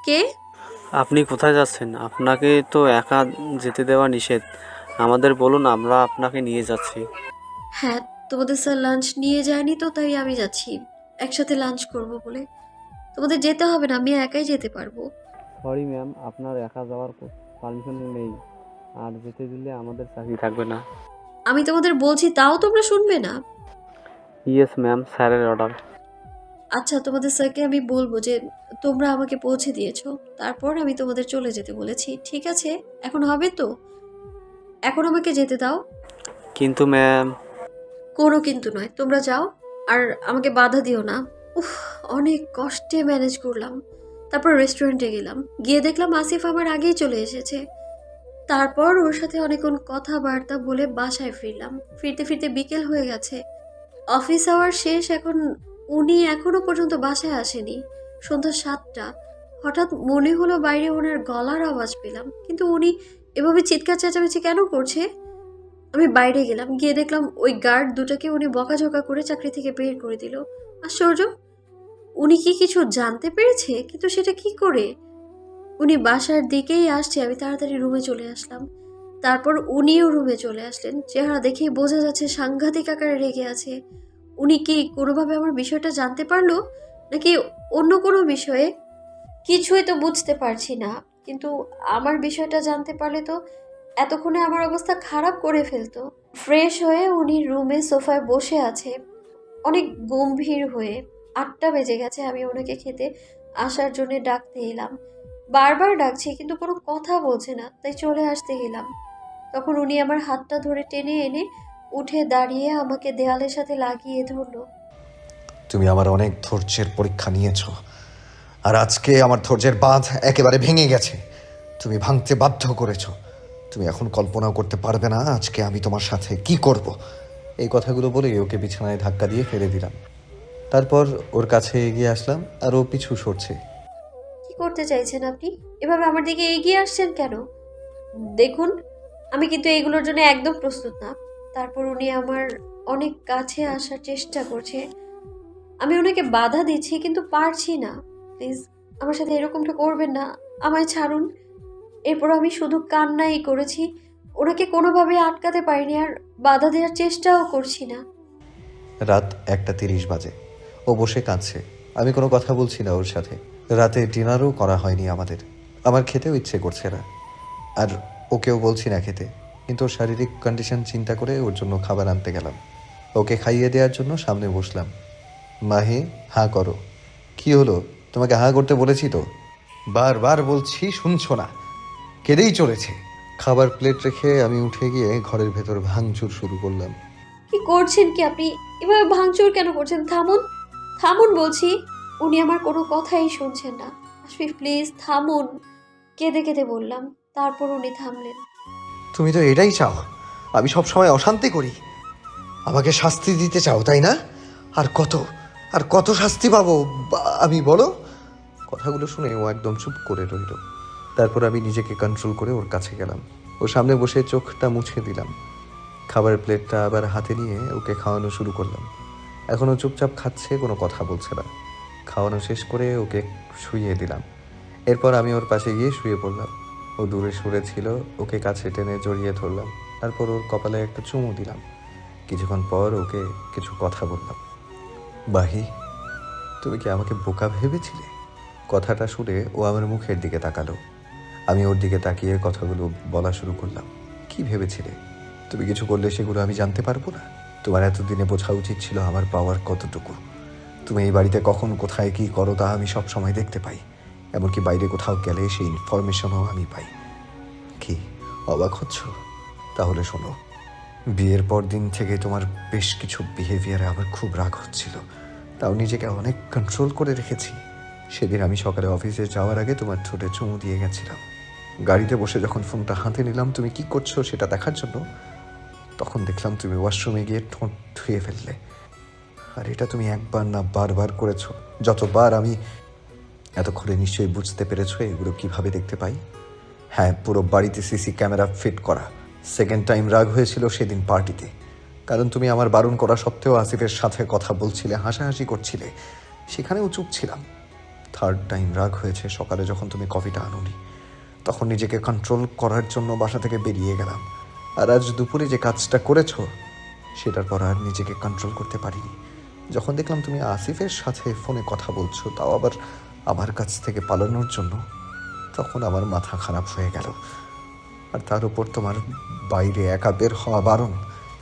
কে? আপনি কোথায় যাচ্ছেন? আপনাকে তো একা যেতে দেওয়া নিষেধ, আমাদের বলুন, আমরা আপনাকে নিয়ে যাচ্ছি। হ্যাঁ, তোমাদের স্যার লাঞ্চ নিয়ে যায়নি তো, তাই আমি যাচ্ছি একসাথে লাঞ্চ করব বলে। তোমাদের যেতে হবে না, আমি একাই যেতে পারবো। সরি ম্যাম, আপনার একা যাওয়ার পারমিশন নেই, আর যেতে দিলে আমাদের চাকরি থাকবে না। আমি তোমাদের বলছি, তাও তোমরা শুনবে না। ইয়েস ম্যাম, স্যারের অর্ডার। আচ্ছা, তোমাদের স্যারকে আমি বলবো যে তোমরা আমাকে পৌঁছে দিয়েছো, তারপর আমি তোমাদের চলে যেতে বলেছি। ঠিক আছে, এখন হবে তো? এখন আমাকে যেতে দাও। কিন্তু ম্যাম। কোনো কিন্তু নয়, তোমরা যাও আর আমাকে বাধা দিও না। উফ, অনেক কষ্টে ম্যানেজ করলাম। তারপর রেস্টুরেন্টে গেলাম, গিয়ে দেখলাম আসিফ আমার আগেই চলে এসেছে। তারপর ওর সাথে অনেকক্ষণ কথাবার্তা বলে বাসায় ফিরলাম। ফিরতে ফিরতে বিকেল হয়ে গেছে, অফিস আওয়ার শেষ। এখন উনি এখনো পর্যন্ত বাসায় আসেনি। সন্ধ্যা 7টা। হঠাৎ মনে হলো বাইরে ওনার গলার আওয়াজ পেলাম, কিন্তু উনি এভাবে চিৎকার চেঁচামেচি কেন করছে? আমি বাইরে গেলাম, গিয়ে দেখলাম ওই গার্ড দুটাকে উনি বকাঝকা করে চাকরি থেকে বের করে দিল। আশ্চর্য, উনি কি কিছু জানতে পেরেছে? কিন্তু সেটা কি করে? উনি বাসার দিকেই আসছে, আমি তাড়াতাড়ি রুমে চলে আসলাম। তারপর উনিও রুমে চলে আসলেন। চেহারা দেখেই বোঝা যাচ্ছে সাংঘাতিক আকারে রেগে আছে। উনি কি কোনোভাবে আমার বিষয়টা জানতে পারলো, নাকি অন্য কোনো বিষয়ে? কিছুই তো বুঝতে পারছি না। কিন্তু আমার বিষয়টা জানতে পারলে তো এতক্ষণে আমার অবস্থা খারাপ করে ফেলতো। ফ্রেশ হয়ে উনি রুমে সোফায় বসে আছে, অনেক গম্ভীর হয়ে। 8টা বেজে গেছে। আমি ওনাকে খেতে আসার জন্য ডাকতে এলাম, বারবার ডাকছি কিন্তু কোনো কথা বলছে না, তাই চলে আসতে গেলাম। তখন উনি আমার হাতটা ধরে টেনে এনে উঠে দাঁড়িয়ে আমাকে দেয়ালের সাথে লাগিয়ে ধরলো। তুমি আমার অনেক ধৈর্যের পরীক্ষা নিয়েছো, আর আজকে আমার ধৈর্যের বাঁধ একেবারে ভেঙে গেছে। তুমি ভাঙতে বাধ্য করেছো। তুমি এখন কল্পনাও করতে পারবে না আজকে আমি তোমার সাথে কি করব। এই কথাগুলো বলে ওকে বিছানায় ধাক্কা দিয়ে ফেলে দিলাম। তারপর ওর কাছে এগিয়ে আসলাম, আর ও পিছু সরছে। কি করতে চাইছেন আপনি? এভাবে আমার দিকে এগিয়ে আসছেন কেন? দেখুন, আমি কিন্তু এগুলোর জন্য একদম প্রস্তুত না। তারপর উনি আমার অনেক কাছে আসার চেষ্টা করছে। আমি ওনাকে বাধা দিচ্ছি কিন্তু পারছি না। প্লিজ আমার সাথে এরকমটা করবেন না, আমায় ছাড়ুন। এরপর আমি শুধু কান্নাই করেছি, ওনাকে কোনোভাবে আটকাতে পারিনি, আর বাধা দেওয়ার চেষ্টাও করছি না। রাত 1:30 বাজে। ও বসে কাঁদছে। আমি কোনো কথা বলছি না ওর সাথে। রাতে ডিনারও করা হয়নি আমাদের। আমার খেতেও ইচ্ছে করছে না, আর ওকেও বলছি না খেতে। কিন্তু ওর শারীরিক কন্ডিশন চিন্তা করে ওর জন্য খাবার আনতে গেলাম। ওকে খাইয়ে দেওয়ার জন্য সামনে বসলাম। মাহি, হাঁ করো। কি হলো? তোমাকে হাঁ করতে বলেছি তো। বারবার বলছি, শুনছো না, কেঁদেই চলেছে। খাবার প্লেট রেখে আমি উঠে গিয়ে ঘরের ভেতর ভাঙচুর শুরু করলাম। কি করছেন কি আপনি? এভাবে ভাঙচুর কেন করছেন? থামুন, থামুন বলছি। উনি আমার কোনো কথাই শুনছেন না। আশফিক প্লিজ থামুন, কেঁদে কেঁদে বললাম। তারপর উনি থামলেন। তুমি তো এটাই চাও, আমি সব সময় অশান্তি করি, আমাকে শাস্তি দিতে চাও, তাই না? আর কত শাস্তি পাবো আমি, বলো? কথাগুলো শুনে ও একদম চুপ করে রইল। তারপর আমি নিজেকে কন্ট্রোল করে ওর কাছে গেলাম। ওর সামনে বসে চোখটা মুছে দিলাম। খাবারের প্লেটটা আবার হাতে নিয়ে ওকে খাওয়ানো শুরু করলাম। এখনও চুপচাপ খাচ্ছে, কোনো কথা বলছে না। খাওয়ানো শেষ করে ওকে শুইয়ে দিলাম। এরপর আমি ওর পাশে গিয়ে শুয়ে পড়লাম। ও দূরে সরে ছিল, ওকে কাছে টেনে জড়িয়ে ধরলাম। তারপর ওর কপালে একটা চুমু দিলাম। কিছুক্ষণ পর ওকে কিছু কথা বললাম। বাহি, তুমি কি আমাকে বোকা ভেবেছিলে? কথাটা শুনে ও আমার মুখের দিকে তাকালো। আমি ওর দিকে তাকিয়ে কথাগুলো বলা শুরু করলাম। কি ভেবেছিলে? তুমি কিছু করলে সেগুলো আমি জানতে পারবো না? তোমার এতদিনে বোঝা উচিত ছিল আমার পাওয়ার কতটুকু। তুমি এই বাড়িতে কখন কোথায় কি করো তা আমি সব সময় দেখতে পাই। এমনকি বাইরে কোথাও গেলে সেই ইনফরমেশনও আমি পাই। কি অবাক হচ্ছ? তাহলে শোনো, বিয়ের পর দিন থেকে তোমার বেশ কিছু বিহেভিয়ারে আমার খুব রাগ হচ্ছিল। তাও নিজেকে অনেক কন্ট্রোল করে রেখেছি। সেদিন আমি সকালে অফিসে যাওয়ার আগে তোমার ঠোঁটে চুমু দিয়ে গেছিলাম। গাড়িতে বসে যখন ফোনটা হাতে নিলাম তুমি কি করছো সেটা দেখার জন্য, তখন দেখলাম তুমি ওয়াশরুমে গিয়ে ঠোঁট ধুয়ে ফেললে। আর এটা তুমি একবার না বারবার করেছো। যতবার আমি এতক্ষণে নিশ্চয়ই বুঝতে পেরেছো এগুলো কিভাবে দেখতে পাই। হ্যাঁ, পুরো বাড়িতে সিসি ক্যামেরা ফিট করা। সেকেন্ড টাইম রাগ হয়েছিল সেদিন পার্টিতে, কারণ তুমি আমার বারণ করা সত্ত্বেও আসিফের সাথে কথা বলছিলে, হাসাহাসি করছিলে, সেখানেও চুপ ছিলাম। থার্ড টাইম রাগ হয়েছে সকালে যখন তুমি কফিটা আনোনি। তখন নিজেকে কন্ট্রোল করার জন্য বাসা থেকে বেরিয়ে গেলাম। আর আজ দুপুরে যে কাজটা করেছো সেটার পর আর নিজেকে কন্ট্রোল করতে পারিনি। যখন দেখলাম তুমি আসিফের সাথে ফোনে কথা বলছো, তাও আবার আমার কাছ থেকে পালানোর জন্য, তখন আমার মাথা খারাপ হয়ে গেল। আর তার উপর তোমার বাইরে একা বের হওয়া বারণ,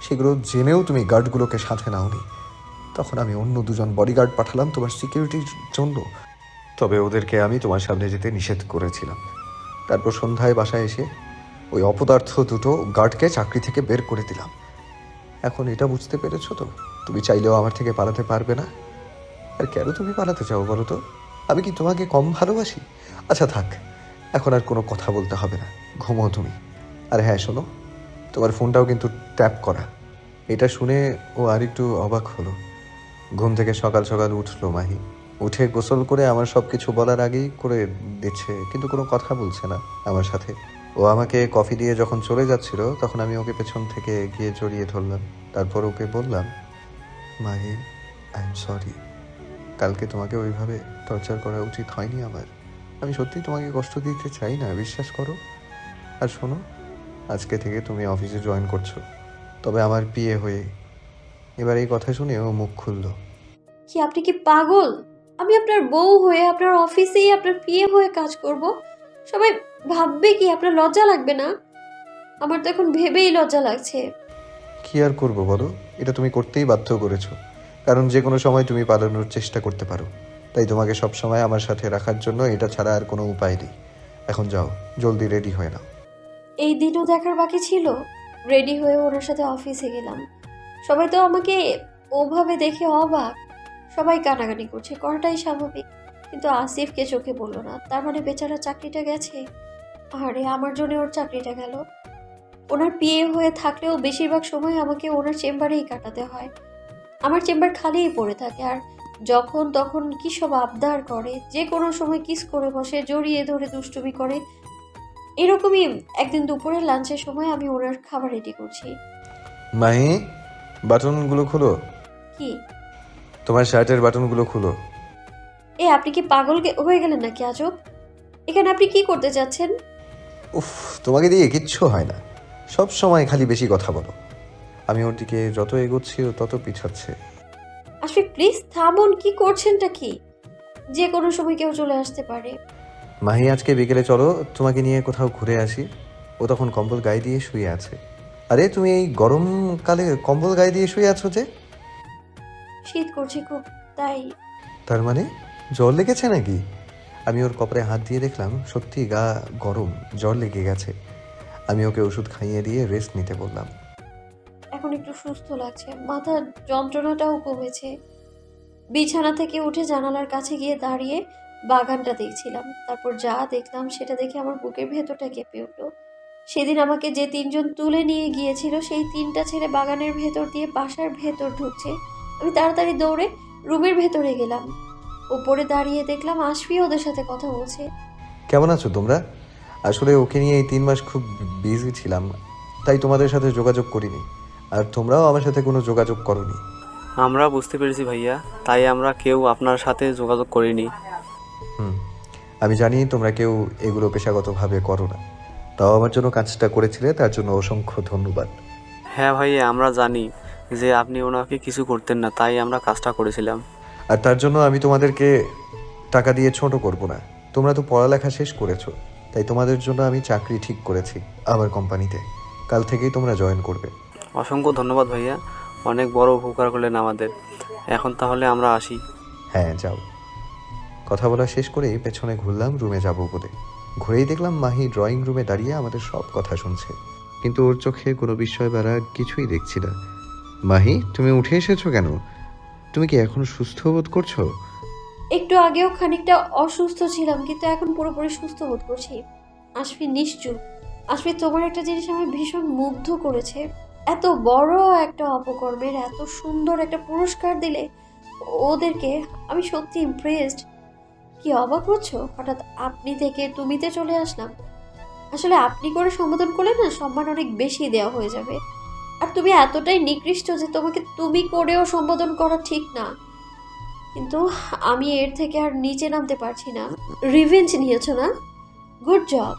সেগুলো জেনেও তুমি গার্ডগুলোকে সাথে নাওনি। তখন আমি অন্য দুজন বডিগার্ড পাঠালাম তোমার সিকিউরিটির জন্য, তবে ওদেরকে আমি তোমার সামনে যেতে নিষেধ করেছিলাম। তারপর সন্ধ্যায় বাসায় এসে ওই অপদার্থ দুটো গার্ডকে চাকরি থেকে বের করে দিলাম। এখন এটা বুঝতে পেরেছো তো, তুমি চাইলেও আমার থেকে পালাতে পারবে না। আর কেন তুমি পালাতে চাও বলো তো? আমি কি তোমাকে কম ভালোবাসি? আচ্ছা থাক, এখন আর কোনো কথা বলতে হবে না, ঘুমো তুমি। আর হ্যাঁ শোনো, তোমার ফোনটাও কিন্তু ট্যাপ করা। এটা শুনে ও আর একটু অবাক হলো। ঘুম থেকে সকাল সকাল উঠলো মাহি। উঠে গোসল করে আমার সব কিছু বলার আগেই করে দিচ্ছে, কিন্তু কোনো কথা বলছে না আমার সাথে। ও আমাকে কফি দিয়ে যখন চলে যাচ্ছিল তখন আমি ওকে পেছন থেকে গিয়ে জড়িয়ে ধরলাম। তারপর ওকে বললাম, মাহি আই এম সরি, কালকে তোমাকে ওইভাবে টর্চার করা উচিত হয়নি আমার। আমি সত্যিই তোমাকে কষ্ট দিতে চাই না, বিশ্বাস করো। আর শোনো, আজকে থেকে তুমি অফিসে জয়েন করছো, তবে আমার বিয়ে হয়ে। এবার এই কথা শুনে ও মুখ খুললো। কি আপনি কি পাগল? আমি আপনার বউ হয়ে আপনার অফিসেই আপনার পিএ হয়ে কাজ করব? সবাই ভাববে কি? আপনার লজ্জা লাগবে না? আমার তো এখন ভেবেই লজ্জা লাগছে। কি আর করবো বলো, এটা তুমি করতেই বাধ্য করেছো, কারণ যে কোনো সময় তুমি পালানোর চেষ্টা করতে পারো। তাই তোমাকে সব সময় আমার সাথে রাখার জন্য এটা ছাড়া আর কোনো উপায় নেই। এখন যাও, জলদি রেডি হয়ে নাও। এই দিনও দেখার বাকি ছিল। রেডি হয়ে ওনার সাথে অফিসে গেলাম। সবাই তো আমাকে ওভাবে দেখে অবাক। সবাই কানাকানি করছে, করাটাই স্বাভাবিক। কিন্তু আসিফকে চোখে বললো না। তার মানে বেচারা চাকরিটা গেছে। আরে আমার জন্য ওর চাকরিটা গেল। ওনার পিএ হয়ে থাকলেও বেশিরভাগ সময় আমাকে ওনার চেম্বারেই কাটাতে হয়। আমার চেম্বার খালিই পড়ে থাকে। আর যখন তখন কী সব আবদার করে, যে কোনো সময় কিস করে বসে, জড়িয়ে ধরে দুষ্টুমি করে। এরকমই একদিন দুপুরে লাঞ্চের সময় আমি ওনার খাবার রেডি করছি। মাহি, বাটনগুলো খুলো। কি? তোমার শার্টের বাটনগুলো খুলো। আপনি কি পাগল হয়ে গেলেন নাকি আজব? এখানে আপনি কি করতে যাচ্ছেন? উফ, তোমাকে দিয়ে কিচ্ছু হয় না, সব সময় খালি বেশি কথা বলো। আমি ওর দিকে যত এগোচ্ছি ও তত পিছাচ্ছে। আশফিক প্লিজ থামুন, কি করছেনটা কি? যে কোনো সময় কেউ চলে আসতে পারে। মাহি, আজকে বিকেলে চলো তোমাকে নিয়ে কোথাও ঘুরে আসি। ও তখন কম্বল গায়ে দিয়ে শুয়ে আছে। আরে তুমি এই গরমকালে কম্বল গায়ে দিয়ে শুয়ে আছো যে? শীত করছে খুব, তাই। তার মানে জ্বর লেগেছে নাকি? আমি ওর কপালে হাত দিয়ে দেখলাম সত্যি গা গরম, জ্বর লেগে গেছে। আমি ওকে ওষুধ খাইয়ে দিয়ে রেস্ট নিতে বললাম। এখন একটু সুস্থ লাগছে, মাথার যন্ত্রণাটাও কমেছে। বিছানা থেকে উঠে জানালার কাছে গিয়ে দাঁড়িয়ে বাগানটা দেখছিলাম। তারপর যা দেখলাম সেটা দেখে আমার বুকের ভেতরটা কেঁপে উঠল। সেদিন আমাকে যে তিনজন তুলে নিয়ে গিয়েছিল, সেই তিনটা ছেলে বাগানের ভেতর দিয়ে বাসার ভেতর ঢুকছে। আমি তাড়াতাড়ি দৌড়ে রুমের ভেতরে গেলাম। উপরে দাঁড়িয়ে দেখলাম আশফি ওদের সাথে কথা বলছে। কেমন আছো তোমরা? আসলে ওকে নিয়ে এই 3 মাস খুব বিজি ছিলাম, তাই তোমাদের সাথে যোগাযোগ করিনি, আর তোমরাও আমার সাথে কোনো যোগাযোগ করনি। আমরা বুঝতে পেরেছি ভাইয়া, তাই আমরা কেউ আপনার সাথে যোগাযোগ করিনি। আমি জানি তোমরা কেউ এগুলো পেশাগতভাবে করো না, তাও আমার জন্য কাজটা করেছিলে, তার জন্য অসংখ্য ধন্যবাদ। হ্যাঁ ভাইয়া, আমরা জানি যে আপনি ওনাকে কিছু করতেন না, তাই আমরা কাজটা করেছিলাম। আর তার জন্য আমি তোমাদেরকে টাকা দিয়ে ছোট করব না। তোমরা তো পড়ালেখা শেষ করেছো, তাই তোমাদের জন্য আমি চাকরি ঠিক করেছি আমার কোম্পানিতে। কাল থেকেই তোমরা জয়েন করবে। অসংখ্য ধন্যবাদ ভাইয়া, অনেক বড় উপকার করলেন আমাদের। এখন তাহলে আমরা আসি। হ্যাঁ, যাও। কথা বলা শেষ করেই পেছনে ঘুরলাম রুমে যাব বলে। ঘুরেই দেখলাম মাহি ড্রয়িং রুমে দাঁড়িয়ে আমাদের সব কথা শুনছে, কিন্তু ওর চোখে কোনো বিস্ময় বা রাগ কিছুই দেখছি না। মাহি, তুমি উঠে এসেছো কেন? তুমি কি এখন সুস্থ বোধ করছো? একটু আগেও খানিকটা অসুস্থ ছিলাম, কিন্তু এখন পুরোপুরি সুস্থ বোধ করছি। আশফি নিশ্চুপ। আশফি, তোমার একটা জিনিস আমার ভীষণ মুগ্ধ করেছে। এত বড় একটা অপকর্মের এত সুন্দর একটা পুরস্কার দিলে ওদেরকে। আমি সত্যি ইমপ্রেসড। কি অবাক হচ্ছো? হঠাৎ আপনি থেকে তুমিতে চলে আসলাম। আসলে আপনি করে সম্বোধন করলে না সম্মান অনেক বেশি দেওয়া হয়ে যাবে। আর তুমি এতটাই নিকৃষ্ট যে তোমাকে তুমি করেও সম্বোধন করা ঠিক না। কিন্তু আমি এর থেকে আর নিচে নামতে পারছি না। রিভেঞ্জ নিয়েছো না? Good job.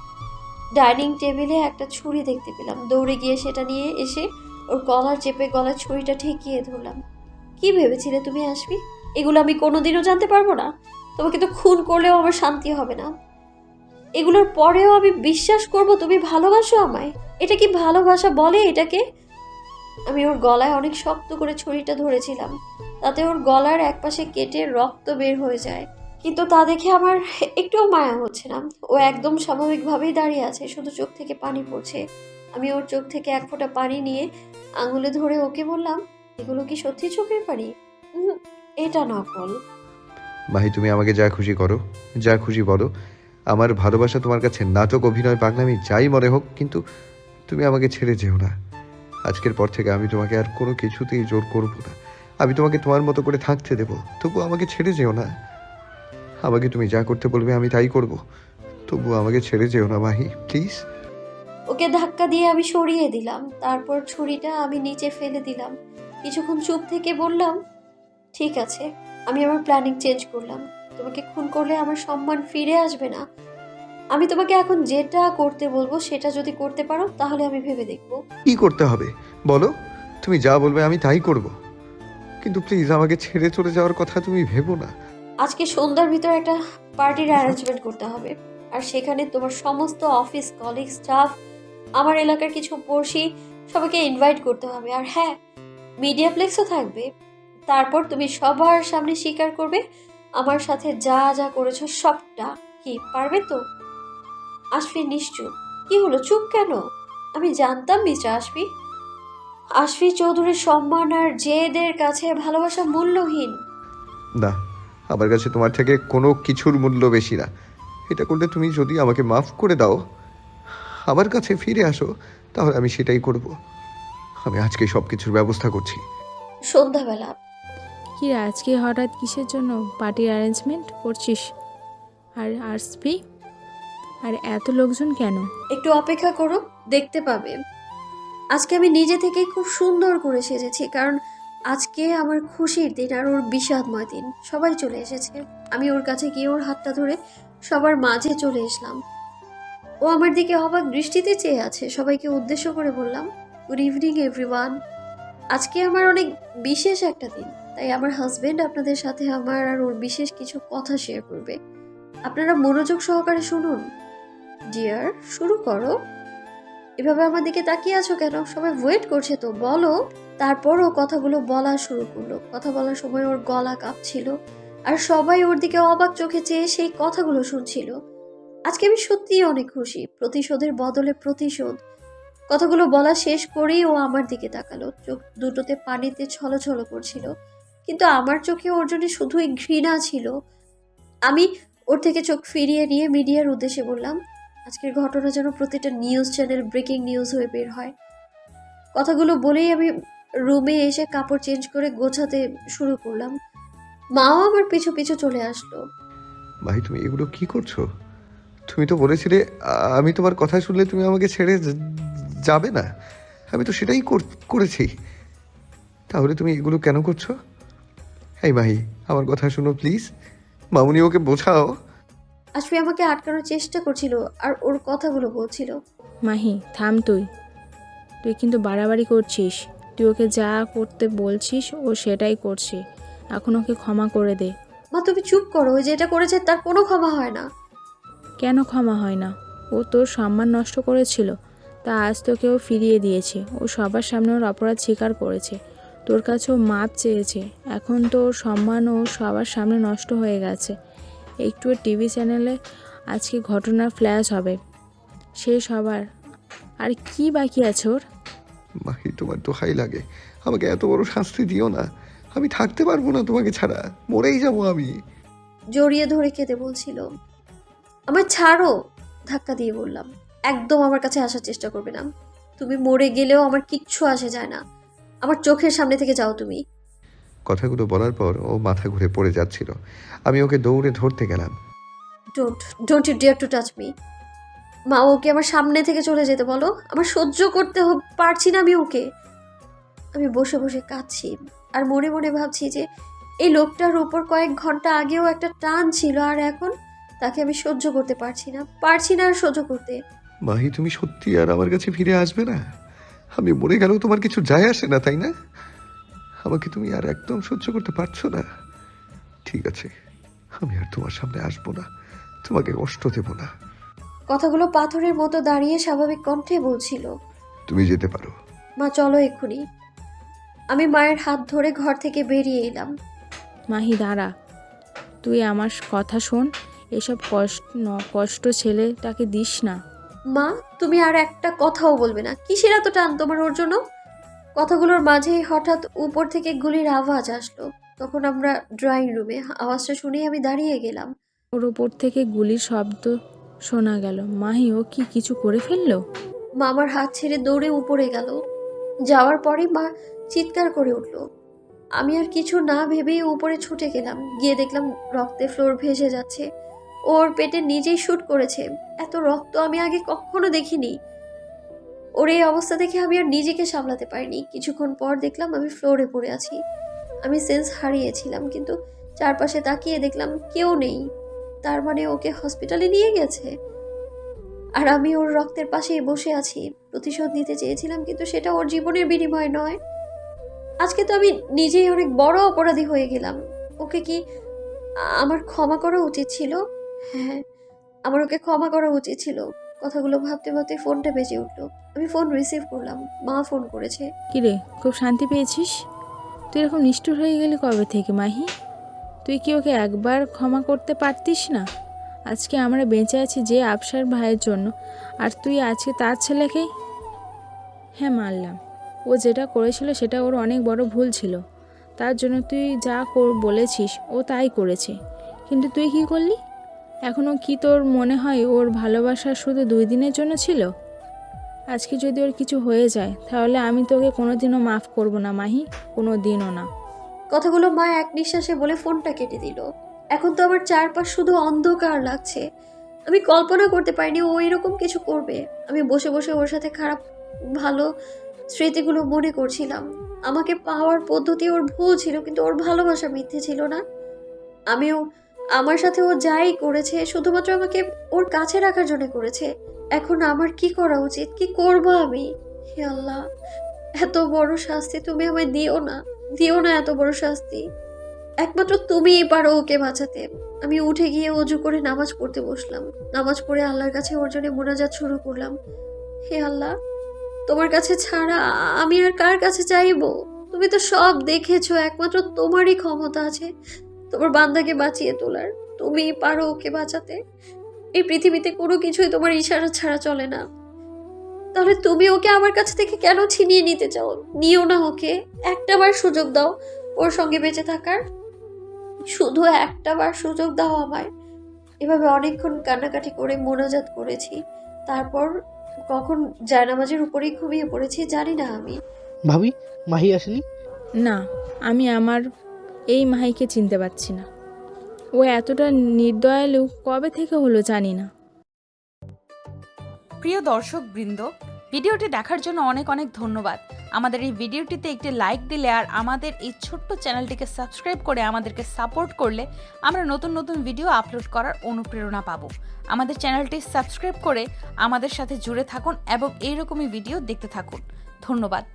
ডাইনিং টেবিলে একটা ছুরি দেখতে পেলাম, দৌড়ে গিয়ে সেটা নিয়ে এসে ওর কলার চেপে গলার ছুরিটা ঠেকিয়ে ধরলাম। কি ভেবেছিলে তুমি আসবি? এগুলো আমি কোনোদিনও জানতে পারবো না? তোমাকে তো খুন করলেও আমার শান্তি হবে না। এগুলোর পরেও আমি বিশ্বাস করব তুমি ভালোবাসো আমায়? এটা কি ভালোবাসা বলে এটাকে? আমি ওর গলায় অনেক শক্ত করে ছুরিটা ধরেছিলাম, তাতে ওর গলার একপাশে কেটে রক্ত বের হয়ে যায়। কিন্তু তা দেখে আমার একটুও মায়া হচ্ছে না। ও একদম স্বাভাবিকভাবেই দাঁড়িয়ে আছে, শুধু চোখ থেকে পানি পড়ছে। আমি ওর চোখ থেকে এক ফোঁটা পানি নিয়ে আঙুলে ধরে ওকে বললাম, এগুলো কি সত্যি চোখের পানি? এটা নকল। মাহি, তুমি আমাকে যা খুশি করো, যা খুশি বলো। আমার ভালোবাসা তোমার কাছে নাটক, অভিনয়, পাগলামি যাই মনে হোক, কিন্তু তুমি আমাকে ছেড়ে যেও না। আজকের পর থেকে আমি তোমাকে আর কোনো কিছুতেই জোর করব না। আমি তোমাকে তোমার মতো করে থাকতে দেবো, তবু আমাকে ছেড়ে যেও না। আমাকে তুমি যা করতে বলবে আমি তাই করব, তবু আমাকে ছেড়ে যেও না মাহি, প্লিজ। ওকে ধাক্কা দিয়ে আমি সরিয়ে দিলাম, তারপর ছুরিটা আমি নিচে ফেলে দিলাম। কিছুক্ষণ চুপ থেকে বললাম, ঠিক আছে, আমি আমার প্ল্যানিং চেঞ্জ করলাম। তোমাকে খুন করলে আমার সম্মান ফিরে আসবে না। আমি তোমাকে এখন যেটা করতে বলবো সেটা যদি করতে পারো তাহলে আমি ভেবে দেখবো। কি করতে হবে বলো? তুমি যা বলবে আমি তাই করব, কিন্তু প্লিজ আমাকে ছেড়ে চলে যাওয়ার কথা তুমি ভেবো না। আজকে সন্ধ্যার ভিতর একটা পার্টির অ্যারেঞ্জমেন্ট করতে হবে, আর সেখানে তোমার সমস্ত অফিস কলিগ, স্টাফ, আমার এলাকার কিছু পড়শি সবাইকে ইনভাইট করতে হবে। আর হ্যাঁ, মিডিয়া প্লেক্সও থাকবে। তারপর তুমি সবার সামনে স্বীকার করবে আমার সাথে যা যা করেছো সবটা। কি পারবে তো? আশফি নিশ্চুপ। কি হলো, চুপ কেন? আমি জানতাম মিস্টার আশফি। আশফি চৌধুরীর সম্মান আর জেদের কাছে ভালোবাসা মূল্যহীন। না, আমার কাছে তোমার থেকে কোনো কিছুর মূল্য বেশি না। এটা করলে তুমি যদি আমাকে মাফ করে দাও, আমার কাছে ফিরে আসো, তাহলে আমি সেটাই করব। আমি আজকে সব কিছুর ব্যবস্থা করছি। সন্ধ্যাবেলা কি রে, আজকে হঠাৎ কিসের জন্য পার্টির অ্যারেঞ্জমেন্ট করছিস? আর আসবি? আর এত লোকজন কেন? একটু অপেক্ষা করো, দেখতে পাবে। আজকে আমি নিজে থেকেই খুব সুন্দর করে সেজেছি, কারণ আজকে আমার খুশির দিন আর ওর বিষাদময় দিন। সবাই চলে এসেছে। আমি ওর কাছে গিয়ে ওর হাতটা ধরে সবার মাঝে চলে এসলাম। ও আমার দিকে অবাক দৃষ্টিতে চেয়ে আছে। সবাইকে উদ্দেশ্য করে বললাম, গুড ইভিনিং এভরিওয়ান। আজকে আমার অনেক বিশেষ একটা দিন, তাই আমার হাজবেন্ড আপনাদের সাথে আমার আর ওর বিশেষ কিছু কথা শেয়ার করবে। আপনারা মনোযোগ সহকারে শুনুন। ডিয়ার, শুরু করো। এভাবে আমার দিকে তাকিয়ে আছো কেন? সবাই ওয়েট করছে তো, বলো। তারপর ও কথাগুলো বলা শুরু করলো। কথা বলার সময় ওর গলা কাঁপছিল আর সবাই ওর দিকে অবাক চোখে চেয়ে সেই কথাগুলো শুনছিল। আজকে আমি সত্যিই অনেক খুশি। প্রতিশোধের বদলে প্রতিশোধ। কথাগুলো বলা শেষ করেই ও আমার দিকে তাকালো। চোখ দুটোতে পানিতে ছলছল করছিল, কিন্তু আমার চোখে ওর জন্য শুধুই ঘৃণা ছিল। আমি ওর থেকে চোখ ফিরিয়ে নিয়ে মিডিয়ার উদ্দেশ্যে বললাম, আজকের ঘটনা যেন প্রতিটা নিউজ চ্যানেল ব্রেকিং নিউজ হয়ে বের হয়। কথাগুলো বলেই আমি রুমে এসে কাপড় চেঞ্জ করে গোছাতে শুরু করলাম। মাও আমার পিছু পিছু চলে আসলো। ভাই তুমি এগুলো কি করছো? তুমি তো বলেছিলে আমি তোমার কথা শুনলে তুমি আমাকে ছেড়ে যাবে না। আমি তো সেটাই করেছি। তাহলে তুমি এগুলো কেন করছো? এই মাহি, আমার কথা শুনো প্লিজ। মামুনি ওকে বোঝাও। আশফি আমাকে আটকানোর চেষ্টা করছিল আর ওর কথাগুলো বলছিল। মাহি থাম, তুই কিন্তু বাড়াবাড়ি করছিস। তুই ওকে যা করতে বলছিস ও সেটাই করছে। এখন ওকে ক্ষমা করে দে। মা তুমি চুপ করো, ওই যেটা করেছে তার কোনো ক্ষমা হয় না। কেন ক্ষমা হয় না? ও তোর সম্মান নষ্ট করেছিল, তা আজ তোকেও ফিরিয়ে দিয়েছে। ও সবার সামনে ওর অপরাধ স্বীকার করেছে, তোর কাছেও মাপ চেয়েছে। এখন তোর সম্মানও সবার সামনে নষ্ট হয়ে গেছে। একটু টিভি চ্যানেলে আজকে ঘটনার ফ্ল্যাশ হবে, শেষ হবার আর কি বাকি আছে ওর? মাহি তোমার দোহাই লাগে, আমাকে এত বড় শাস্তি দিও না। আমি থাকতে পারবো না তোমাকে ছাড়া, মরেই যাবো আমি। জড়িয়ে ধরে খেতে বলছিল। আমার ছাড়ো, ধাক্কা দিয়ে বললাম। একদম আমার কাছে আসার চেষ্টা করবে না। তুমি মরে গেলেও আমার কিচ্ছু আসে যায় না। আমার চোখের সামনে থেকে যাও তুমি। কথাগুলো বলার পর ও মাথা ঘুরে পড়ে যাচ্ছিল। আমি ওকে দৌড়ে ধরতে গেলাম। Don't you dare to touch me. মা ওকে আমার সামনে থেকে চলে যেতে বলো। আমার সহ্য করতে পারছি না আমি ওকে। আমি বসে বসে কাঁদছি আর মনে মনে ভাবছি যে এই লোকটার উপর কয়েক ঘন্টা আগেও একটা টান ছিল, আর এখন তাকে আমি সহ্য করতে পারছি না আর সহ্য করতে। মাহি তুমি সত্যি আর আমার কাছে ফিরে আসবে না? আমি মরে গেলেও তোমার কিছু যায় আসে না, তাই না? আমাকে তুমি আর একদম সহ্য করতে পারছো না? ঠিক আছে, আমি আর তোমার সামনে আসবো না, তোমাকে কষ্ট দেব না। কথাগুলো পাথরের মতো দাঁড়িয়ে স্বাভাবিক কণ্ঠে বলছিল। তুমি যেতে পারো। মা চলো এক্ষুনি। আমি মায়ের হাত ধরে ঘর থেকে বেরিয়ে এলাম। মাহি দাঁড়া, তুই আমার কথা শোন। এসব কষ্ট ছেলেটাকে দিস না। মা তুমি আর একটা কথাও বলবে না? কিসের এত টান তোমার ওর জন্য? কথাগুলোর মাঝেই হঠাৎ উপর থেকে গুলির আওয়াজ আসলো। তখন আমরা ড্রয়িং রুমে। আওয়াজটা শুনেই আমি দাঁড়িয়ে গেলাম। ওর ওপর থেকে গুলির শব্দ শোনা গেল। মাহি ও কি কিছু করে ফেললো? মা আমার হাত ছেড়ে দৌড়ে উপরে গেল। যাওয়ার পরে মা চিৎকার করে উঠল। আমি আর কিছু না ভেবেই উপরে ছুটে গেলাম। গিয়ে দেখলাম রক্তে ফ্লোর ভেসে যাচ্ছে। ওর পেটে নিজেই শুট করেছে। এত রক্ত আমি আগে কখনো দেখিনি। ওর এই অবস্থা দেখে আমি আর নিজেকে সামলাতে পারিনি। কিছুক্ষণ পর দেখলাম আমি ফ্লোরে পড়ে আছি। আমি সেন্স হারিয়েছিলাম, কিন্তু চারপাশে তাকিয়ে দেখলাম কেউ নেই। তার মানে ওকে হসপিটালে নিয়ে গেছে। আর আমি ওর রক্তের পাশেই বসে আছি। প্রতিশোধ নিতে চেয়েছিলাম, কিন্তু সেটা ওর জীবনের বিনিময় নয়। আজকে তো আমি নিজেই অনেক বড় অপরাধী হয়ে গেলাম। ওকে কি আমার ক্ষমা করা উচিত ছিল? হ্যাঁ, আমার ওকে ক্ষমা করা উচিত ছিল। কথাগুলো ভাবতে ভাবতে ফোনটা বেজে উঠলো। আমি ফোন রিসিভ করলাম। মা ফোন করেছে। কিরে, খুব শান্তি পেয়েছিস? তুই এরকম নিষ্ঠুর হয়ে গেলি কবে থেকে মাহি? তুই কি ওকে একবার ক্ষমা করতে পারতিস না? আজকে আমরা বেঁচে আছি যে আফসার ভাইয়ের জন্য, আর তুই আজকে তার ছেলেকেই। হ্যাঁ মানলাম, ও যেটা করেছিল সেটা ওর অনেক বড় ভুল ছিল। তার জন্য তুই যা বলেছিস ও তাই করেছে, কিন্তু তুই কি করলি? এখনও কি তোর মনে হয় ওর ভালোবাসা শুধু 2 দিনের জন্য ছিল? আজকে যদি ওর কিছু হয়ে যায় তাহলে আমি তোকে কোনোদিনও মাফ করব না মাহি, কোনো দিনও না। কথাগুলো মা এক নিঃশ্বাসে বলে ফোনটা কেটে দিল। এখন তো আমার চারপাশ শুধু অন্ধকার লাগছে। আমি কল্পনা করতে পারিনি ও এরকম কিছু করবে। আমি বসে বসে ওর সাথে খারাপ ভালো স্মৃতিগুলো মনে করছিলাম। আমাকে পাওয়ার পদ্ধতি ওর ভুল ছিল, কিন্তু ওর ভালোবাসা মিথ্যে ছিল না। আমিও আমার সাথে ও যাই করেছে শুধুমাত্র আমাকে ওর কাছে রাখার জন্য করেছে। এখন আমার কি করা উচিত? কি করব আমি? হে আল্লাহ, এত বড় শাস্তি তুমি আমায় দিও না এত বড় শাস্তি। একমাত্র তুমিই পারো ওকে বাঁচাতে। আমি উঠে গিয়ে অজু করে নামাজ পড়তে বসলাম। নামাজ পড়ে আল্লাহর কাছে ওর জন্য মোনাজাত শুরু করলাম। হে আল্লাহ, তোমার কাছে ছাড়া আমি আর কার কাছে চাইবো? তুমি তো সব দেখেছো, একমাত্র তোমারই ক্ষমতা আছে। তোমার বান্দাকে বাঁচিয়ে তোলার। তুমি পারো ওকে বাঁচাতে। এই পৃথিবীতে কোনো কিছুই তোমার ইশারা ছাড়া চলে না। তাহলে তুমি ওকে আমার কাছ থেকে কেন ছিনিয়ে নিতে চাও? নিও না ওকে, একটাবার সুযোগ দাও ওর সঙ্গে বেঁচে থাকার। শুধু একটাবার সুযোগ দাও আমায়। এভাবে অনেকক্ষণ কান্নাকাটি করে মোনাজাত করেছি, তারপর কখন জায়নামাজের উপরেই ঘুমিয়ে পড়েছি জানি না আমি। ভাবি, মাহি আসেনি? না, আমি আমার এই মাহিকে চিনতে পারছি না। ও এতটা নির্দয়ালু কবে থেকে হলো জানি না। প্রিয় দর্শকবৃন্দ, ভিডিওটি দেখার জন্য অনেক অনেক ধন্যবাদ। আমাদের এই ভিডিওটিতে একটি লাইক দিলে আর আমাদের এই ছোট্ট চ্যানেলটিকে সাবস্ক্রাইব করে আমাদেরকে সাপোর্ট করলে আমরা নতুন নতুন ভিডিও আপলোড করার অনুপ্রেরণা পাবো। আমাদের চ্যানেলটি সাবস্ক্রাইব করে আমাদের সাথে জুড়ে থাকুন এবং এইরকমই ভিডিও দেখতে থাকুন। ধন্যবাদ।